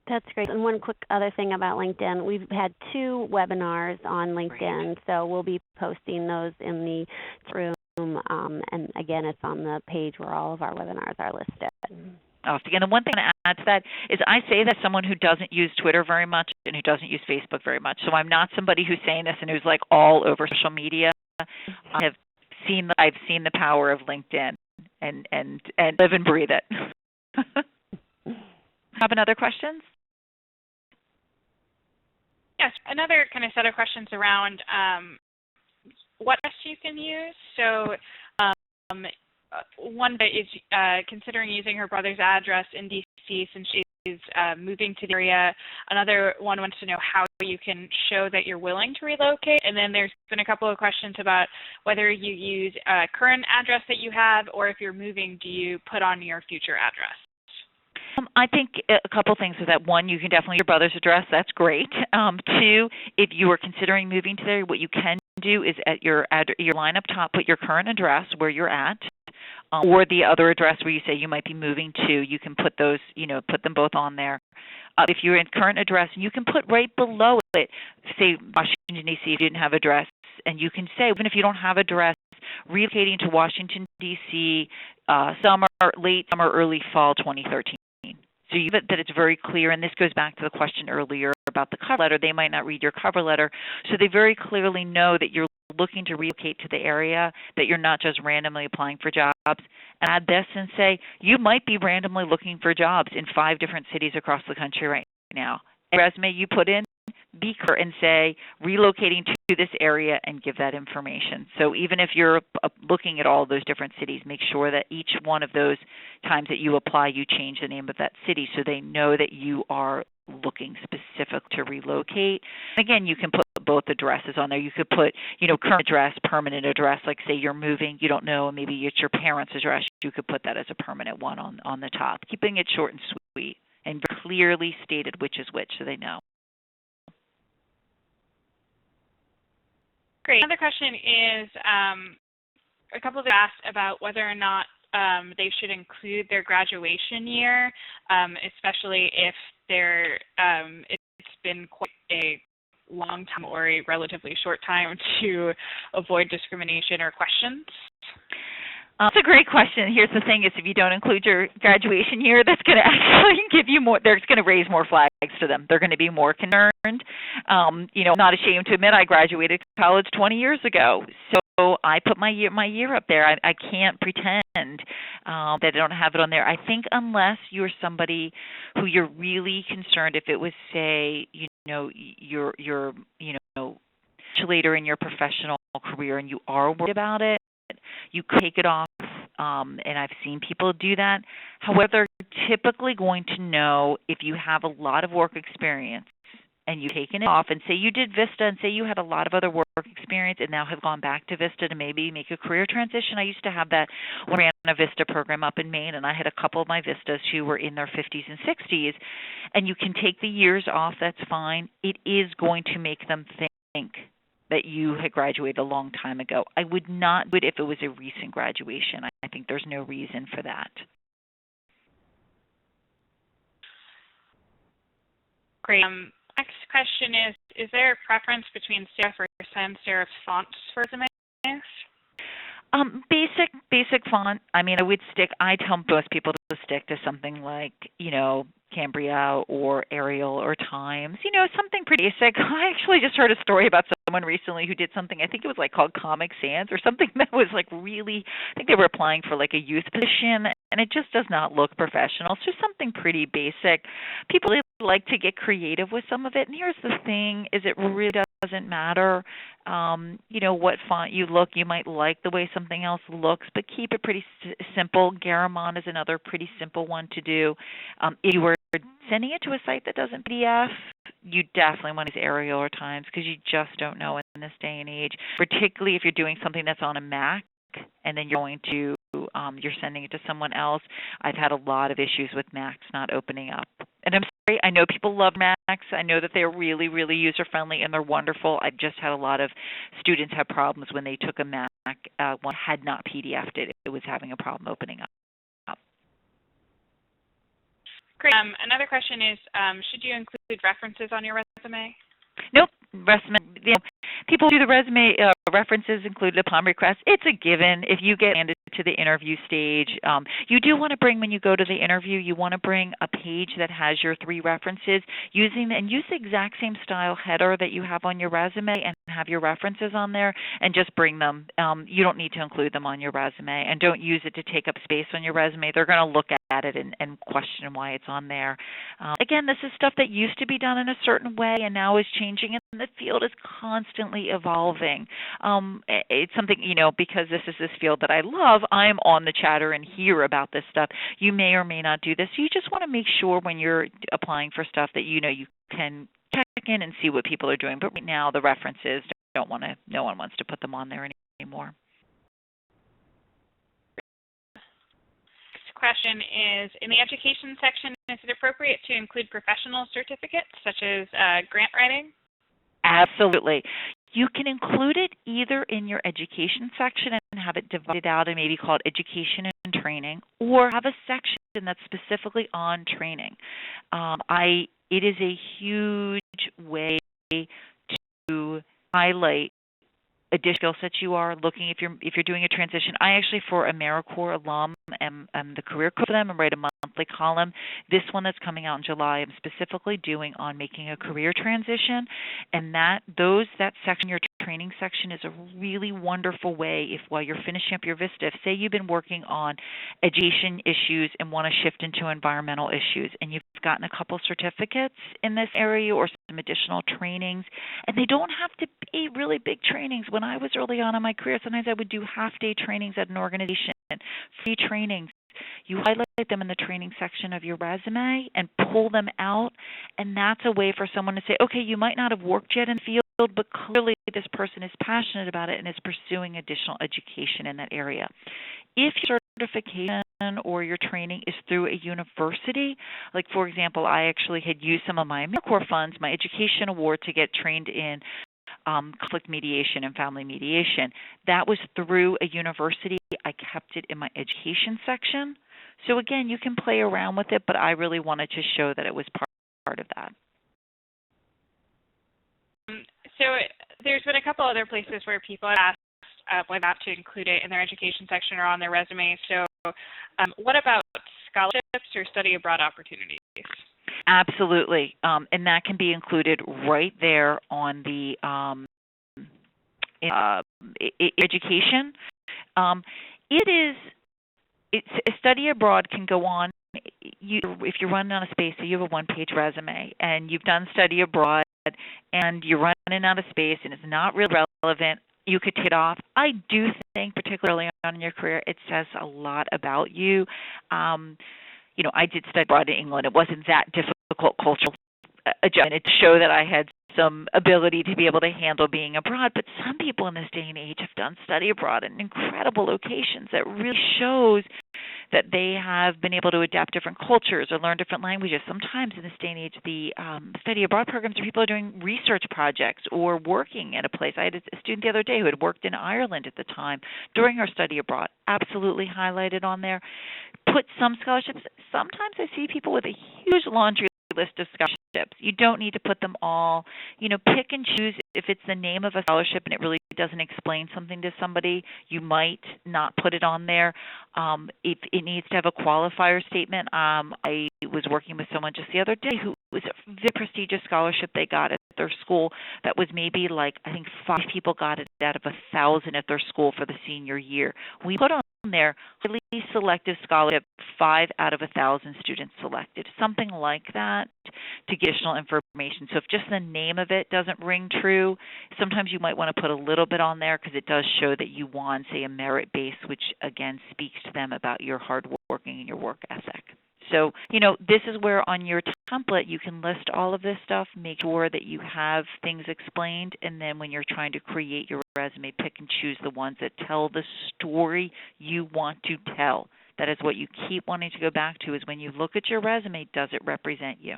That's great. And one quick other thing about LinkedIn, we've had 2 webinars on LinkedIn, so we'll be posting those in the room. And again, it's on the page where all of our webinars are listed. Again, and one thing to add to that is I say that someone who doesn't use Twitter very much and who doesn't use Facebook very much. So I'm not somebody who's saying this and who's like all over social media. I've seen the power of LinkedIn and live and breathe it. Have another questions? Yes, another kind of set of questions around what address you can use. So one that is considering using her brother's address in D.C. since she's moving to the area. Another one wants to know how you can show that you're willing to relocate. And then there's been a couple of questions about whether you use a current address that you have, or if you're moving, do you put on your future address? I think a couple things with that. One, you can definitely use your brother's address. That's great. 2, if you are considering moving to there, what you can do is at your line up top, put your current address where you're at, or the other address where you say you might be moving to. You can put those, put them both on there. If you're in current address, you can put right below it, say Washington, D.C. if you didn't have address, and you can say, even if you don't have address, relocating to Washington, D.C., late summer, early fall 2013. So that it's very clear, and this goes back to the question earlier about the cover letter. They might not read your cover letter, so they very clearly know that you're looking to relocate to the area, that you're not just randomly applying for jobs. And add this and say, you might be randomly looking for jobs in 5 different cities across the country right now. A resume you put in, be clear and say, relocating to this area, and give that information. So even if you're looking at all those different cities, make sure that each one of those times that you apply, you change the name of that city so they know that you are looking specific to relocate. Again, you can put both addresses on there. You could put, current address, permanent address, like say you're moving, you don't know, maybe it's your parents' address. You could put that as a permanent one on the top, keeping it short and sweet and clearly stated which is which so they know. Great. Another question is a couple of asked about whether or not they should include their graduation year, especially if it's been quite a long time or a relatively short time to avoid discrimination or questions. That's a great question. Here's the thing: is if you don't include your graduation year, that's going to actually give you more. They're going to raise more flags to them. They're going to be more concerned. I'm not ashamed to admit I graduated college 20 years ago, so I put my year up there. I can't pretend that I don't have it on there. I think unless you're somebody who you're really concerned, if it was say you're later in your professional career and you are worried about it, you could take it off, and I've seen people do that. However, they're typically going to know if you have a lot of work experience and you've taken it off, and say you did Vista and say you had a lot of other work experience and now have gone back to Vista to maybe make a career transition. I used to have that when I ran a Vista program up in Maine, and I had a couple of my Vistas who were in their 50s and 60s, and you can take the years off, that's fine. It is going to make them think that you had graduated a long time ago. I would not do it if it was a recent graduation. I think there's no reason for that. Great. Next question is there a preference between serif or sans serif fonts for resumes? Basic font. I mean, I tell most people to stick to something like, Cambria or Arial or Times, something pretty basic. I actually just heard a story about someone recently who did something, I think it was like called Comic Sans or something that was like really, I think they were applying for like a youth position, and it just does not look professional. It's just something pretty basic. People really like to get creative with some of it, and here's the thing, is it really doesn't matter, what font you look. You might like the way something else looks, but keep it pretty simple. Garamond is another pretty simple one to do. If you were sending it to a site that doesn't PDF, you definitely want to use Arial or Times because you just don't know in this day and age, particularly if you're doing something that's on a Mac and then you're sending it to someone else. I've had a lot of issues with Macs not opening up. And I'm sorry, I know people love Macs. I know that they're really, really user-friendly and they're wonderful. I've just had a lot of students have problems when they took a Mac, one had not PDF'd it. It was having a problem opening up. Great. Another question is, should you include references on your resume? Nope. People do the resume references included upon request. It's a given. If you get handed to the interview stage, you do want to bring, when you go to the interview, you want to bring a page that has your 3 references, use the exact same style header that you have on your resume and have your references on there, and just bring them. You don't need to include them on your resume, and don't use it to take up space on your resume. They're going to look at it and question why it's on there. Again, this is stuff that used to be done in a certain way and now is changing, and the field is constantly evolving. It's something, because this is this field that I love, I'm on the chatter and hear about this stuff. You may or may not do this. You just want to make sure when you're applying for stuff that you can check in and see what people are doing. But right now, the references, no one wants to put them on there anymore. Next question is, in the education section, is it appropriate to include professional certificates such as grant writing? Absolutely. You can include it either in your education section and have it divided out and maybe called education and training, or have a section that's specifically on training. It is a huge way to highlight additional skill sets you are looking if you're doing a transition. I actually, for AmeriCorps alum, am the career coach for them and write a monthly column. This one that's coming out in July, I'm specifically doing on making a career transition, and that section, your training section, is a really wonderful way if while you're finishing up your Vista, if say you've been working on education issues and want to shift into environmental issues, and you've gotten a couple certificates in this area or some additional trainings, and they don't have to be really big trainings. When I was early on in my career, sometimes I would do half-day trainings at an organization, free trainings. You highlight them in the training section of your resume and pull them out, and that's a way for someone to say, okay, you might not have worked yet in the field, but clearly this person is passionate about it and is pursuing additional education in that area. If your certification or your training is through a university, like for example, I actually had used some of my AmeriCorps funds, my education award, to get trained in conflict mediation and family mediation. That was through a university. I kept it in my education section. So again, you can play around with it, but I really wanted to show that it was part of that. So there's been a couple other places where people have asked whether to include it in their education section or on their resume. So what about scholarships or study abroad opportunities? Absolutely, and that can be included right there on the education. A study abroad can go on. If you're running out of space, so you have a one-page resume, and you've done study abroad, and you're running out of space, and it's not really relevant, you could take it off. I do think, particularly on in your career, it says a lot about you. I did study abroad in England. It wasn't that difficult cultural adjustment to show that I had some ability to be able to handle being abroad. But some people in this day and age have done study abroad in incredible locations that really shows that they have been able to adapt different cultures or learn different languages. Sometimes in this day and age, the study abroad programs, people are doing research projects or working at a place. I had a student the other day who had worked in Ireland at the time during our study abroad, absolutely highlighted on there. Put some scholarships. Sometimes I see people with a huge laundry list of scholarships. You don't need to put them all. Pick and choose. If it's the name of a scholarship and it really doesn't explain something to somebody, you might not put it on there. If it needs to have a qualifier statement, I was working with someone just the other day who was a very prestigious scholarship they got at their school that was maybe like, I think 5 people got it out of 1,000 at their school for the senior year. We put on there highly selective scholarship, 5 out of 1,000 students selected, something like that, to get additional information. So if just the name of it doesn't ring true, sometimes you might want to put a little bit on there because it does show that you won, say, a merit base, which again speaks to them about your hard working and your work ethic. So, this is where on your template you can list all of this stuff, make sure that you have things explained, and then when you're trying to create your resume, pick and choose the ones that tell the story you want to tell. That is what you keep wanting to go back to, is when you look at your resume, does it represent you?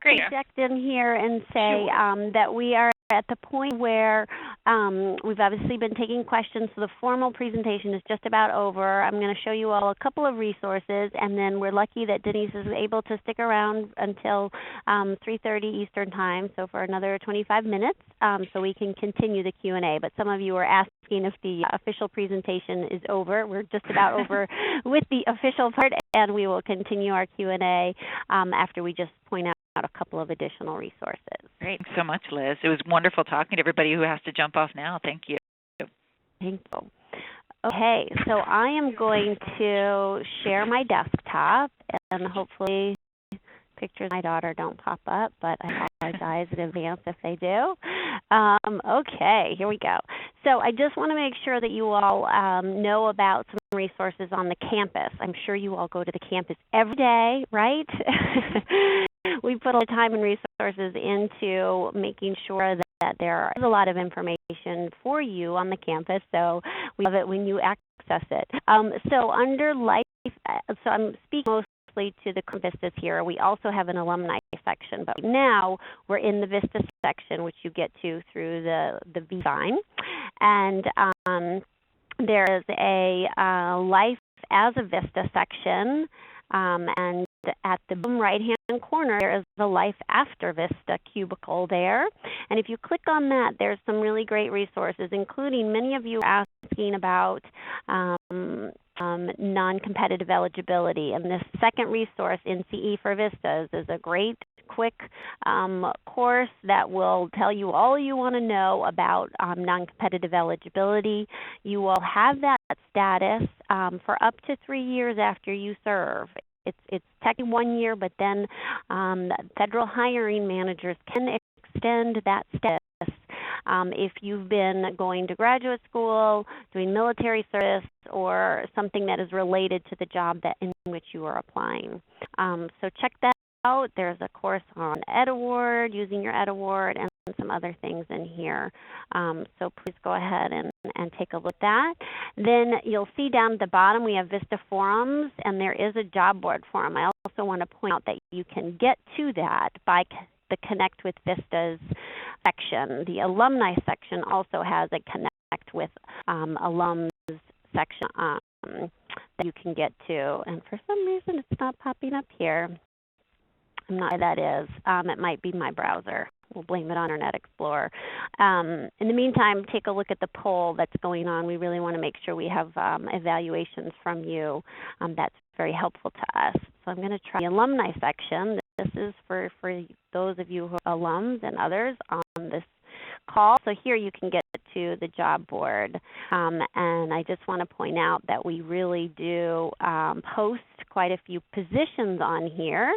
Great. Inject in here and say that we are at the point where we've obviously been taking questions, so the formal presentation is just about over. I'm going to show you all a couple of resources, and then we're lucky that Denise is able to stick around until 3:30 Eastern Time, so for another 25 minutes, so we can continue the Q&A. But some of you are asking if the official presentation is over. We're just about over with the official part, and we will continue our Q&A after we just point out a couple of additional resources. Great. Thanks so much, Liz. It was wonderful talking to everybody who has to jump off now. Thank you. Thank you. Okay, so I am going to share my desktop, and hopefully pictures of my daughter don't pop up, but I apologize in advance if they do. Okay, here we go. So I just want to make sure that you all know about some resources on the campus. I'm sure you all go to the campus every day, right? We put a lot of time and resources into making sure that there is a lot of information for you on the campus, so we love it when you access it. So under life, so I'm speaking mostly to the Vistas here. We also have an alumni section, but now we're in the Vista section, which you get to through the V sign. And there is a Life as a Vista section, and at the bottom right-hand corner, there is the Life After Vista cubicle there. And if you click on that, there's some really great resources, including many of you asking about non-competitive eligibility. And this second resource, NCE for Vistas, is a great, quick course that will tell you all you want to know about non-competitive eligibility. You will have that status for up to 3 years after you serve. It's technically 1 year, but then federal hiring managers can extend that status if you've been going to graduate school, doing military service, or something that is related to the job in which you are applying. So check that out. There's a course on Ed Award, using your Ed Award, and some other things in here. So please go ahead and take a look at that. Then you'll see down at the bottom we have Vista Forums, and there is a job board forum. I also want to point out that you can get to that by the Connect with Vistas section. The alumni section also has a Connect with alums section that you can get to. And for some reason it's not popping up here. I'm not sure why that is. It might be my browser. We'll blame it on Internet Explorer. In the meantime, take a look at the poll that's going on. We really want to make sure we have evaluations from you. That's very helpful to us. So I'm going to try the alumni section. This is for those of you who are alums and others on this call. So here you can get to the job board. And I just want to point out that we really do post quite a few positions on here.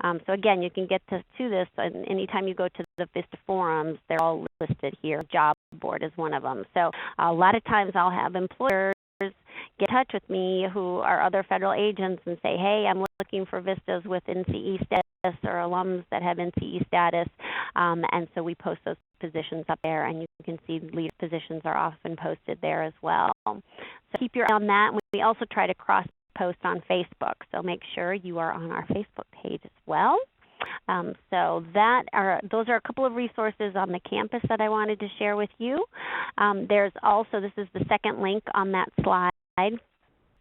So again, you can get to this, and anytime you go to the Vista forums, they're all listed here. Job board is one of them. So a lot of times I'll have employers get in touch with me who are other federal agents and say, hey, I'm looking for Vistas with NCE status or alums that have NCE status. And so we post those positions up there, and you can see lead positions are often posted there as well. So keep your eye on that. We also try to cross-post on Facebook, so make sure you are on our Facebook page as well. So those are a couple of resources on the campus that I wanted to share with you. There's also, this is the second link on that slide.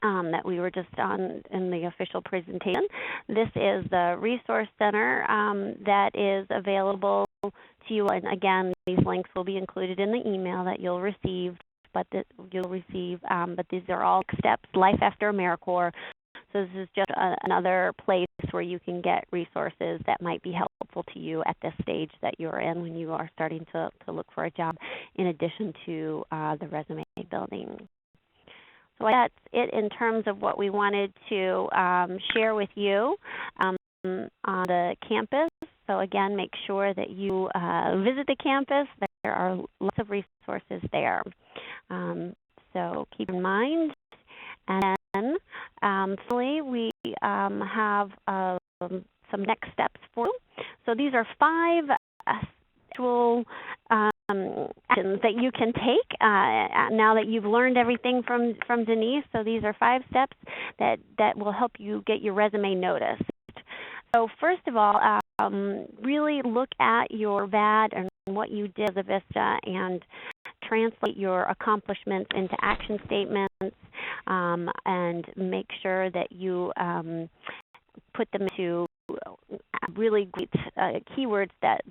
that we were just on in the official presentation. This is the resource center that is available to you. And again, these links will be included in the email that you'll receive. But these are all steps, life after AmeriCorps. So this is just another place where you can get resources that might be helpful to you at this stage that you're in when you are starting to look for a job, in addition to the resume building. So that's it in terms of what we wanted to share with you on the campus. So again, make sure that you visit the campus. There are lots of resources there. So keep in mind. And then finally, we have some next steps for you. So these are 5 actual actions that you can take now that you've learned everything from Denise. So these are 5 steps that will help you get your resume noticed. So first of all, really look at your VAD and what you did as a Vista and translate your accomplishments into action statements, and make sure that you put them into really great keywords that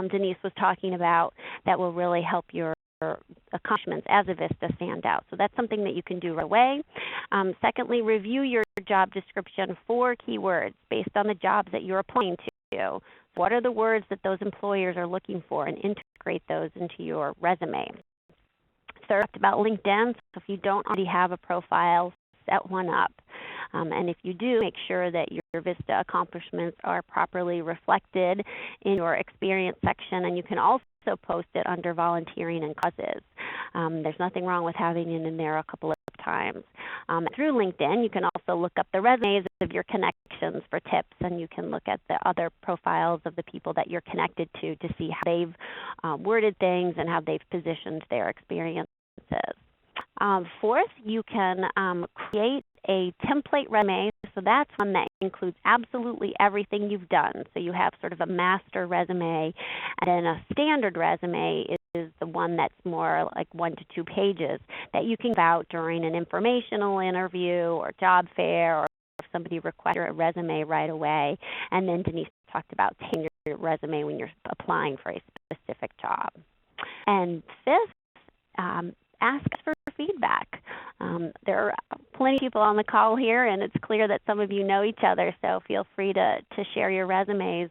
Denise was talking about that will really help your accomplishments as a Vista stand out. So that's something that you can do right away. Secondly, review your job description for keywords based on the jobs that you're applying to. What are the words that those employers are looking for, and integrate those into your resume. Third, about LinkedIn. So if you don't already have a profile, set one up. And if you do, make sure that your Vista accomplishments are properly reflected in your experience section, and you can also post it under volunteering and causes. There's nothing wrong with having it in there a couple of times. Through LinkedIn, you can also look up the resumes of your connections for tips, and you can look at the other profiles of the people that you're connected to see how they've worded things and how they've positioned their experiences. Fourth, you can create a template resume. So that's one that includes absolutely everything you've done. So you have sort of a master resume, and then a standard resume is the one that's more like 1 to 2 pages that you can give out during an informational interview or job fair, or if somebody requests a resume right away. And then Denise talked about taking your resume when you're applying for a specific job. And fifth, ask for feedback. There are plenty of people on the call here, and it's clear that some of you know each other, so feel free to share your resumes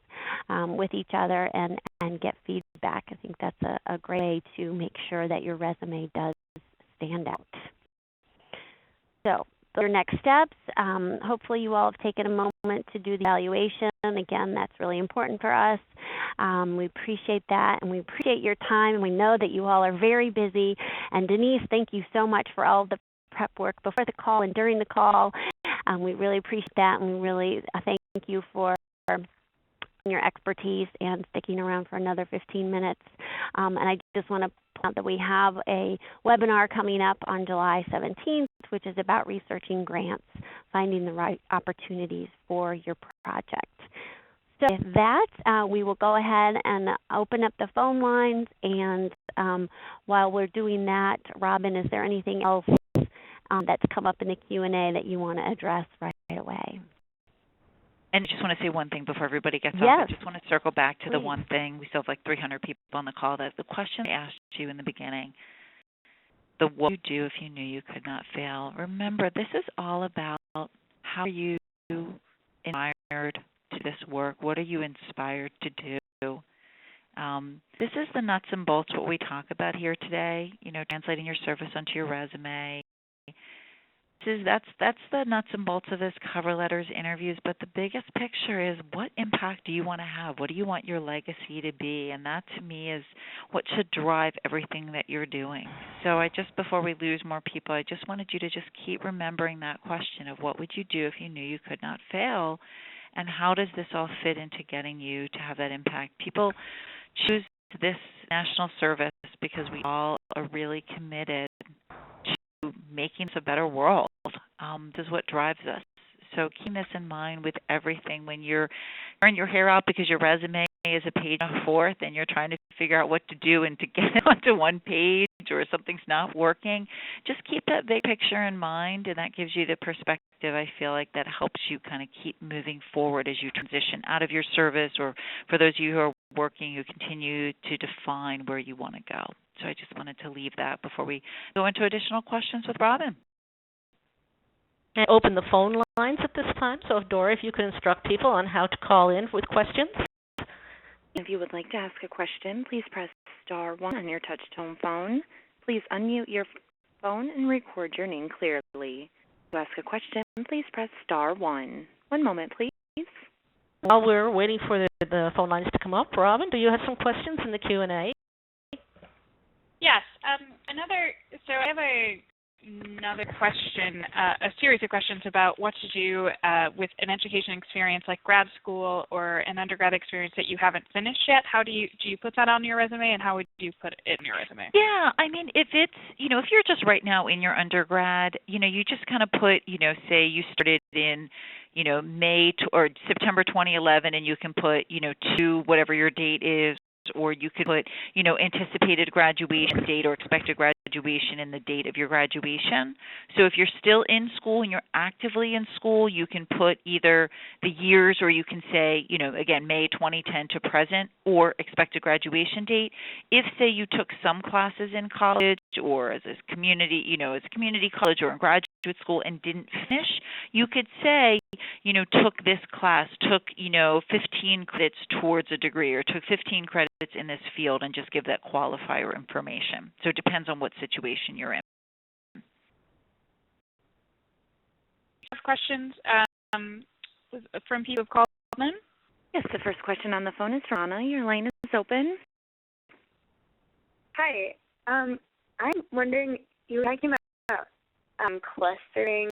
with each other and get feedback. I think that's a great way to make sure that your resume does stand out. So your next steps, hopefully you all have taken a moment to do the evaluation. Again, that's really important for us. We appreciate that, and we appreciate your time, and we know that you all are very busy. And Denise, thank you so much for all of the prep work before the call and during the call. We really appreciate that, and we really thank you for your expertise and sticking around for another 15 minutes. And I just want to point out that we have a webinar coming up on July 17th, which is about researching grants, finding the right opportunities for your project. So with that, we will go ahead and open up the phone lines. And while we're doing that, Robin, is there anything else that's come up in the Q&A that you want to address right away? And I just want to say one thing before everybody gets Yes. off. I just want to circle back to Please. the one thing. We still have like 300 people on the call. That the question I asked you in the beginning, the what would you do if you knew you could not fail? Remember, this is all about how are you inspired to this work? What are you inspired to do? This is the nuts and bolts, what we talk about here today, translating your service onto your resume. That's the nuts and bolts of this, cover letters, interviews, but the biggest picture is what impact do you want to have? What do you want your legacy to be? And that to me is what should drive everything that you're doing. So before we lose more people, I just wanted you to just keep remembering that question of what would you do if you knew you could not fail, and how does this all fit into getting you to have that impact? People choose this national service because we all are really committed to making this a better world. This is what drives us. So keep this in mind with everything. When you're tearing your hair out because your resume is a page and a fourth and you're trying to figure out what to do and to get it onto one page or something's not working, just keep that big picture in mind, and that gives you the perspective. I feel like that helps you kind of keep moving forward as you transition out of your service, or for those of you who are working, you continue to define where you want to go. So I just wanted to leave that before we go into additional questions with Robin. And open the phone lines at this time. So, Dora, if you could instruct people on how to call in with questions. If you would like to ask a question, please press star 1 on your touch-tone phone. Please unmute your phone and record your name clearly. To ask a question, please press star 1. One moment, please. While we're waiting for the phone lines to come up, Robin, do you have some questions in the Q&A? Yes. So I have another question, a series of questions about what to do with an education experience like grad school or an undergrad experience that you haven't finished yet. How do you put that on your resume, and how would you put it in your resume? Yeah, I mean, if it's, if you're just right now in your undergrad, you just kind of put, say you started in, or September 2011, and you can put, to whatever your date is, or you could put, anticipated graduation date or expected graduation in the date of your graduation. So if you're still in school and you're actively in school, you can put either the years, or you can say, again, May 2010 to present, or expected graduation date. If, say, you took some classes in college or as a community college or in graduate school and didn't finish, you could say, took this class, took, 15 credits towards a degree, or took 15 credits in this field, and just give that qualifier information. So it depends on what situation you're in. Questions from people who've called in? Yes, the first question on the phone is from Anna. Your line is open. Hi. I'm wondering, you were talking about clustering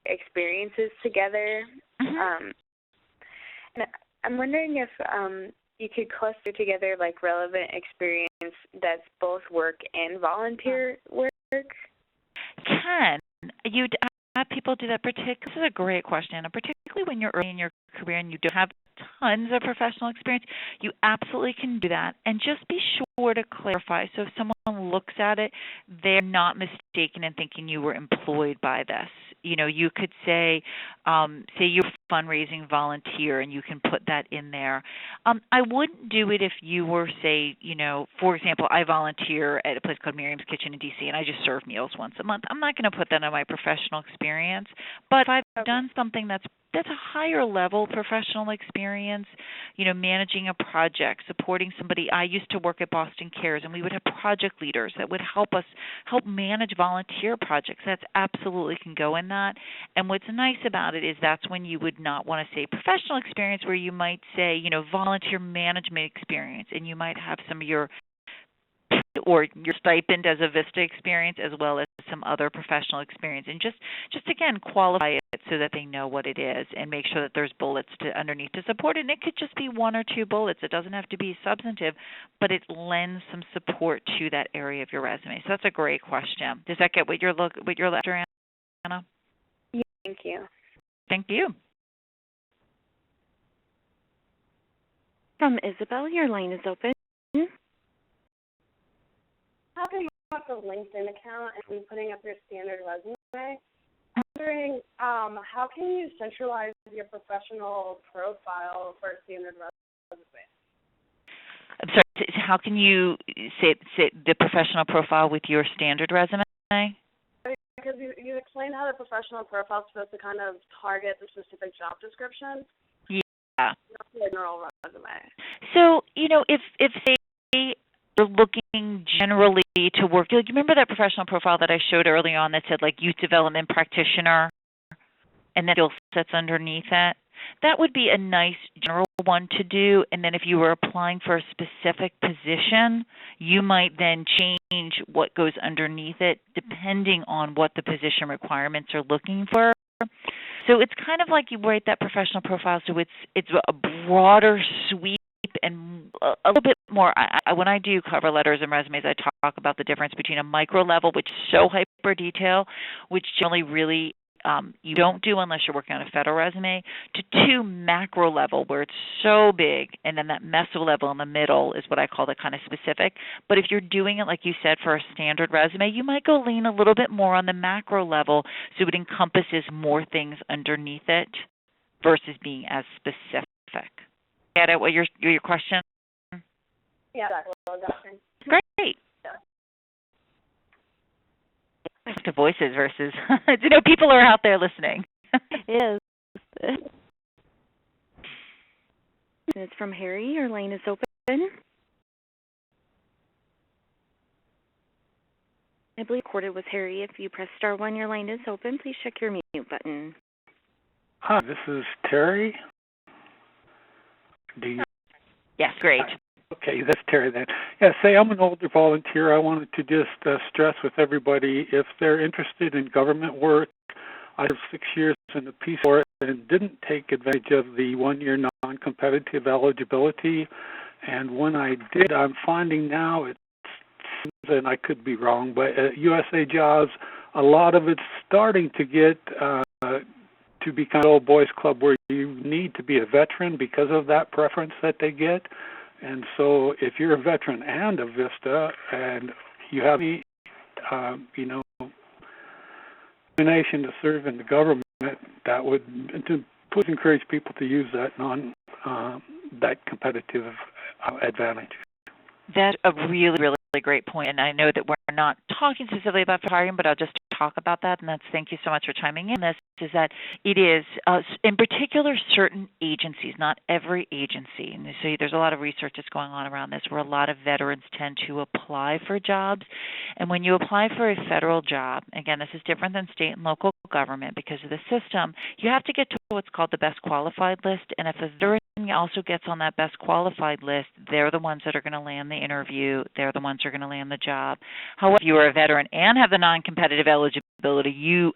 experiences together. Mm-hmm. And I'm wondering if you could cluster together like relevant experience that's both work and volunteer work. Can you have people do that? This is a great question, and particularly when you're early in your career and you don't have tons of professional experience, you absolutely can do that. And just be sure to clarify. So if someone looks at it, they're not mistaken in thinking you were employed by this. You could say you're a fundraising volunteer, and you can put that in there. I wouldn't do it if you were, say, for example, I volunteer at a place called Miriam's Kitchen in D.C., and I just serve meals once a month. I'm not going to put that on my professional experience. But if I've done something that's a higher level professional experience, managing a project, supporting somebody. I used to work at Boston Cares, and we would have project leaders that would help manage volunteer projects. That's absolutely can go in that. And what's nice about it is that's when you would not want to say professional experience, where you might say, volunteer management experience, and you might have some of your stipend as a Vista experience, as well as some other professional experience, and just again qualify it so that they know what it is, and make sure that there's bullets underneath to support it. And it could just be one or two bullets. It doesn't have to be substantive, but it lends some support to that area of your resume. So that's a great question. Does that get what you're after, Anna? Yeah, thank you. Thank you. From Isabel, your line is open. Talking about the LinkedIn account and putting up your standard resume, I'm wondering how can you centralize your professional profile for a standard resume? I'm sorry, how can you say the professional profile with your standard resume? Because you explained how the professional profile is supposed to kind of target the specific job description. Yeah. Not the general resume. So, if they are looking generally to work, do you remember that professional profile that I showed early on that said like youth development practitioner, and then skill sets underneath it? That would be a nice general one to do. And then if you were applying for a specific position, you might then change what goes underneath it depending on what the position requirements are looking for. So it's kind of like you write that professional profile so it's a broader sweep and a little bit more. When I do cover letters and resumes, I talk about the difference between a micro level, which is so hyper detail, which generally really you don't do unless you're working on a federal resume, to 2, macro level, where it's so big, and then that meso level in the middle is what I call the kind of specific. But if you're doing it, like you said, for a standard resume, you might go lean a little bit more on the macro level so it encompasses more things underneath it versus being as specific. Get it? What your question? Yeah, exactly. Great. To voices versus, people are out there listening. It is. It's from Harry. Your line is open. I believe recorded was Harry. If you press star 1, your line is open. Please check your mute button. Hi, this is Terry. Yes, great. Okay, that's Terry then. Yeah, say I'm an older volunteer. I wanted to just stress with everybody, if they're interested in government work, I served 6 years in the Peace Corps and didn't take advantage of the 1-year non-competitive eligibility. And when I did, I'm finding now it seems, and I could be wrong, but at USA Jobs, a lot of it's starting to get to be kind of old boys club where you need to be a veteran because of that preference that they get. And so if you're a veteran and a Vista and you have any, inclination to serve in the government, that would please encourage people to use that that competitive advantage. That's a really, really great point, and I know that we're not talking specifically about hiring, but I'll just talk about that, and that's thank you so much for chiming in. This is that it is, in particular, certain agencies, not every agency, and so there's a lot of research that's going on around this where a lot of veterans tend to apply for jobs, and when you apply for a federal job, again, this is different than state and local government because of the system, you have to get to what's called the best qualified list, and if a veteran also gets on that best qualified list, they're the ones that are going to land the interview, they're the ones who are going to land the job. However, if you are a veteran and have the non-competitive eligibility, you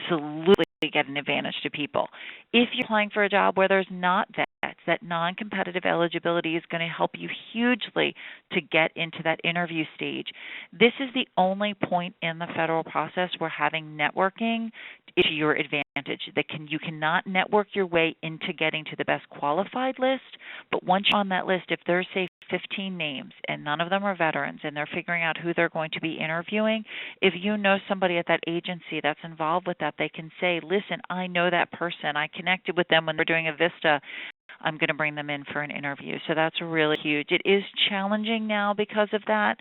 absolutely get an advantage to people. If you're applying for a job where there's not that non-competitive eligibility is going to help you hugely to get into that interview stage. This is the only point in the federal process where having networking is to your advantage. You cannot network your way into getting to the best qualified list, but once you're on that list, if there's, say, 15 names and none of them are veterans and they're figuring out who they're going to be interviewing, if you know somebody at that agency that's involved with that, they can say, listen, I know that person. I connected with them when they're doing a Vista. I'm going to bring them in for an interview. So that's really huge. It is challenging now because of that.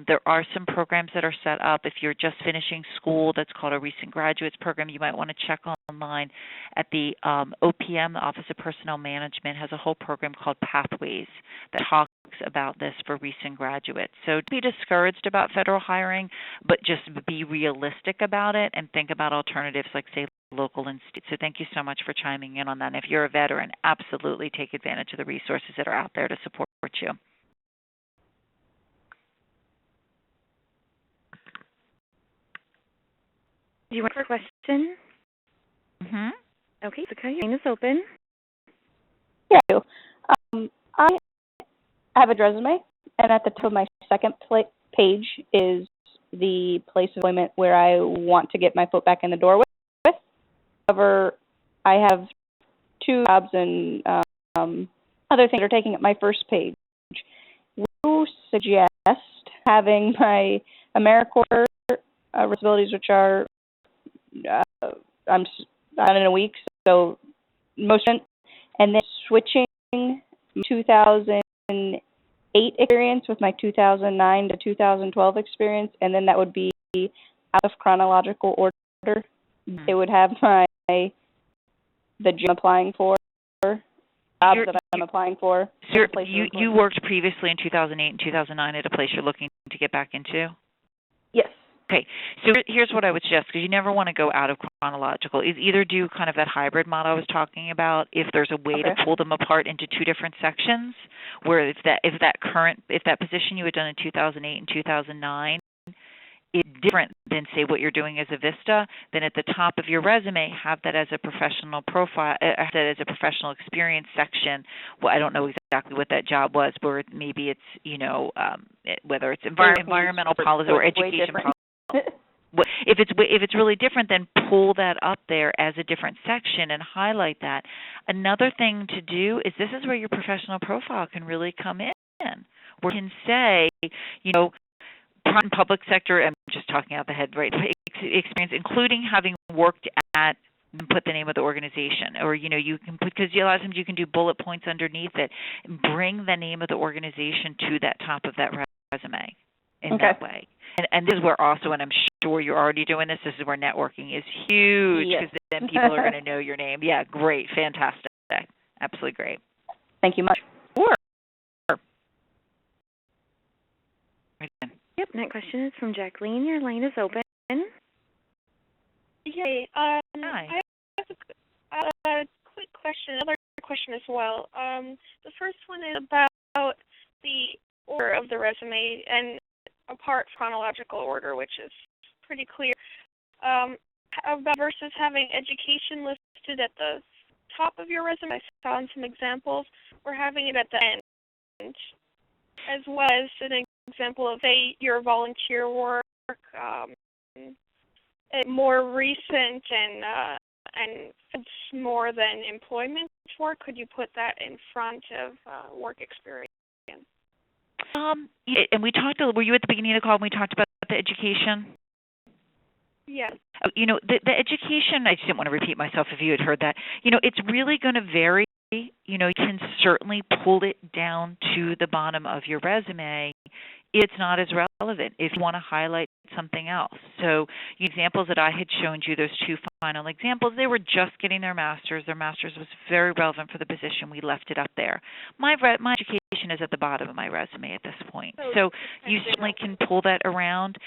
There are some programs that are set up. If you're just finishing school, that's called a Recent Graduates Program. You might want to check online at the OPM, the Office of Personnel Management, has a whole program called Pathways that talks about this for recent graduates. So don't be discouraged about federal hiring, but just be realistic about it and think about alternatives like, say, local and state. So thank you so much for chiming in on that. And if you're a veteran, absolutely take advantage of the resources that are out there to support you. Do you want a question? Mm-hmm. Okay, Jessica, your line is open. Yeah, I do. I have a resume, and at the top of my second page is the place of employment where I want to get my foot back in the door with. However, I have 2 jobs and other things that are taking up my first page. Would you suggest having my AmeriCorps responsibilities, which are I'm out in a week, so most, and then switching 2008 experience with my 2009 to 2012 experience, and then that would be out of chronological order. Mm-hmm. It would have the job I'm applying for, jobs that I'm applying for. So you worked previously in 2008 and 2009 at a place you're looking to get back into? Yes. Okay, so here's what I would suggest, because you never want to go out of chronological, is either do kind of that hybrid model I was talking about, if there's a way to pull them apart into 2 different sections, where if that position you had done in 2008 and 2009 is different than, say, what you're doing as a Vista, then at the top of your resume, have that as a professional profile, have that as a professional experience section. Well, I don't know exactly what that job was, where maybe it's, whether it's environmental policy or education policy. If it's really different, then pull that up there as a different section and highlight that. Another thing to do is this is where your professional profile can really come in, where you can say, private and public sector, I'm just talking out the head, right, experience, including having worked at, and put the name of the organization, or you can put, because a lot of times you can do bullet points underneath it, bring the name of the organization to that top of that resume in that way. And this is where also, and I'm sure you're already doing this is where networking is huge, because then people are going to know your name. Yeah, great, fantastic, absolutely great. Thank you much. Sure. Yep, next question is from Jacqueline. Your line is open. Yay. Hi. I have a quick question, another question as well. The first one is about the order of the resume, and apart from chronological order, which is pretty clear, about versus having education listed at the top of your resume. I saw in some examples, or having it at the end, as well as an example of, say, your volunteer work, more recent and it's more than employment work. Could you put that in front of work experience? And we talked were you at the beginning of the call when we talked about the education? Yes. The education, I just didn't want to repeat myself if you had heard that. It's really going to vary. You can certainly pull it down to the bottom of your resume. It's not as relevant if you want to highlight something else. So examples that I had shown you, those two final examples, they were just getting their master's. Their master's was very relevant for the position. We left it up there. My education is at the bottom of my resume at this point. So you certainly can pull that around.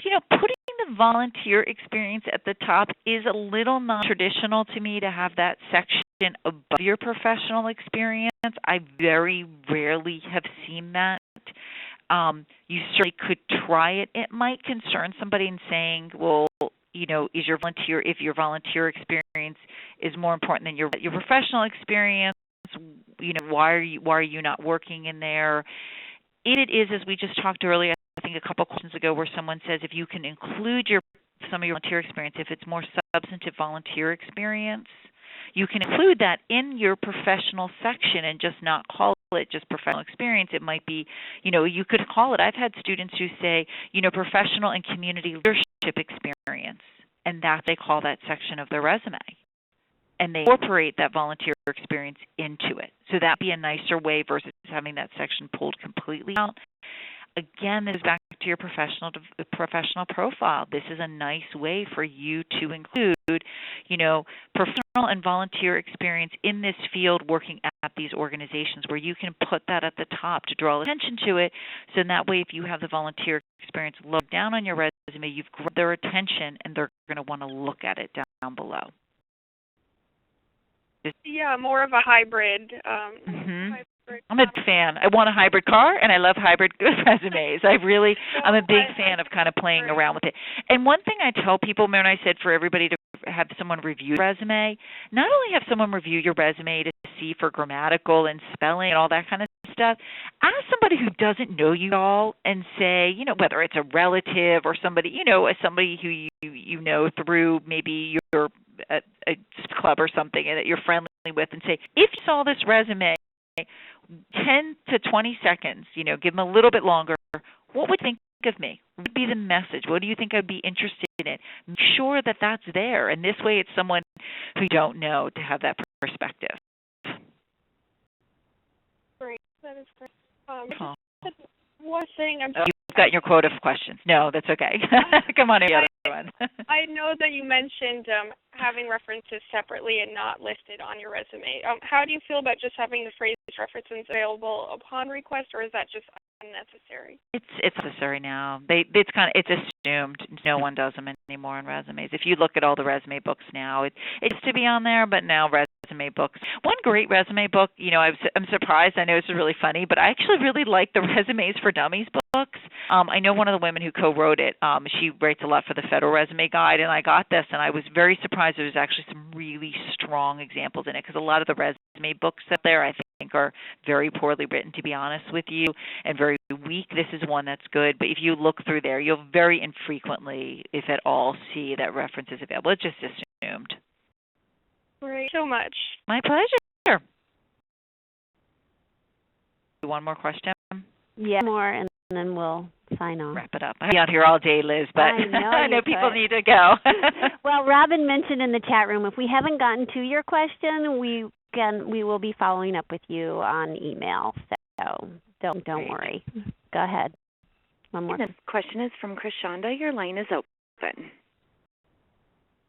Putting the volunteer experience at the top is a little non-traditional to me, to have that section above your professional experience. I very rarely have seen that. You certainly could try it. It might concern somebody in saying, well, is your volunteer experience is more important than your professional experience, why are you not working in there? It is, as we just talked earlier, I think a couple questions ago, where someone says if you can include some of your volunteer experience, if it's more substantive volunteer experience, you can include that in your professional section and just not call it just professional experience. It might be, you could call it, I've had students who say, professional and community leadership experience, and that they call that section of their resume. And they incorporate that volunteer experience into it. So that would be a nicer way versus having that section pulled completely out. Again, this is back to your professional profile. This is a nice way for you to include, professional and volunteer experience in this field working at these organizations, where you can put that at the top to draw attention to it. So in that way, if you have the volunteer experience low down on your resume, you've grabbed their attention and they're going to want to look at it down below. Yeah, more of a hybrid. I'm a fan. I want a hybrid car, and I love hybrid resumes. I'm a big fan of kind of playing around with it. And one thing I tell people, remember I said for everybody to have someone review your resume, not only have someone review your resume to see for grammatical and spelling and all that kind of stuff, ask somebody who doesn't know you at all and say, whether it's a relative or somebody, somebody who you know through maybe your a club or something and that you're friendly with, and say, if you saw this resume 10 to 20 seconds, give them a little bit longer, what would you think of me? What would be the message? What do you think I'd be interested in? Make sure that that's there. And this way it's someone who you don't know to have that perspective. Great. That is great. One thing You've got your quota of questions. No, that's okay. Come on, any other one. I know that you mentioned having references separately and not listed on your resume. How do you feel about just having the phrase references available upon request, or is that just unnecessary? It's necessary now. It's assumed. No one does them anymore on resumes. If you look at all the resume books now, it used to be on there, but now resume books. One great resume book, I'm surprised. I know this is really funny, but I actually really like the Resumes for Dummies books. I know one of the women who co-wrote it. She writes a lot for the Federal Resume Guide, and I got this, and I was very surprised. There was actually some really strong examples in it, because a lot of the resume books out there, I think, think are very poorly written, to be honest with you, and very weak. This is one that's good, but if you look through there, you'll very infrequently, if at all, see that reference is available. It's just assumed. Great. So much. My pleasure. One more question? Yeah, more, and then we'll sign off. Wrap it up. I'll be out here all day, Liz, but I know people need to go. Well, Robin mentioned in the chat room, if we haven't gotten to your question, we will be following up with you on email. So don't worry. Go ahead. One more. This question is from Chris Shonda. Your line is open.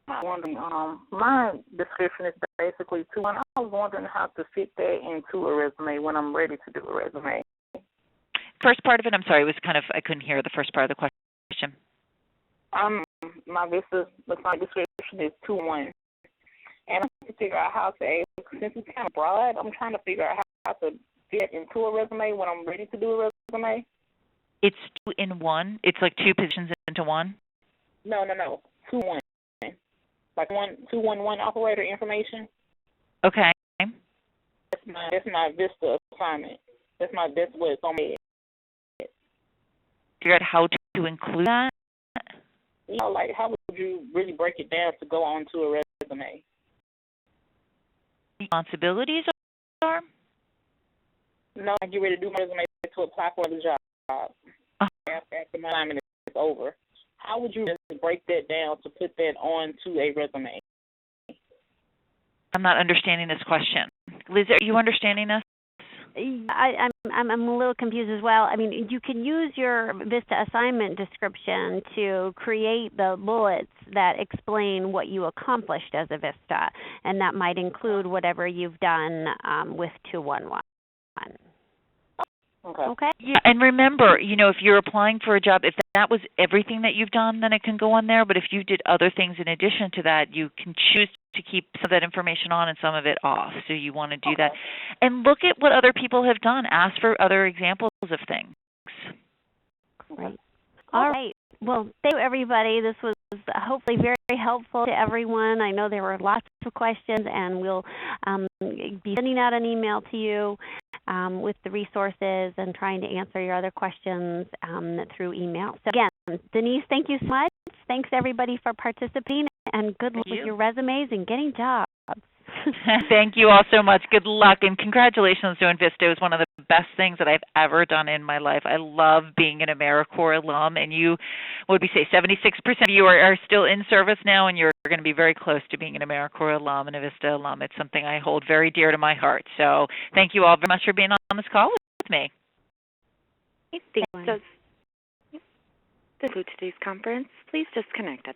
I'm wondering, my description is basically and I was wondering how to fit that into a resume when I'm ready to do a resume. First part of it, I'm sorry, it was kind of, I couldn't hear the first part of the question. My Vista, my description is 2-1. And I'm trying to figure out how to, since it's kind of broad, I'm trying to figure out how to fit into a resume when I'm ready to do a resume. It's 2 in 1? It's like 2 positions into one? No. 2-1. Like 2-1-1 operator information. Okay. That's my Vista assignment. That's what it's on me. Figure out how to include that? You know, like how would you really break it down to go onto a resume? Responsibilities are? No, I get ready to do my resume to apply for the job after my assignment is over. How would you break that down to put that onto a resume? I'm not understanding this question. Liz, are you understanding this? I'm a little confused as well. I mean, you can use your Vista assignment description to create the bullets that explain what you accomplished as a Vista, and that might include whatever you've done with 211. Okay. Yeah, and remember, if you're applying for a job, if that was everything that you've done, then it can go on there. But if you did other things in addition to that, you can choose to keep some of that information on and some of it off. So you want to do that. And look at what other people have done. Ask for other examples of things. Right. All right. Well, thank you, everybody. This was hopefully very, very helpful to everyone. I know there were lots of questions, and we'll be sending out an email to you with the resources and trying to answer your other questions through email. So again, Denise, thank you so much. Thanks, everybody, for participating, and good luck with your resumes and getting jobs. Thank you all so much. Good luck, and congratulations doing Vista. It was one of the best things that I've ever done in my life. I love being an AmeriCorps alum, and you, what would we say, 76% of you are still in service now, and you're going to be very close to being an AmeriCorps alum and a Vista alum. It's something I hold very dear to my heart. So thank you all very much for being on this call with me. Thanks. This concludes today's conference. Please disconnect at this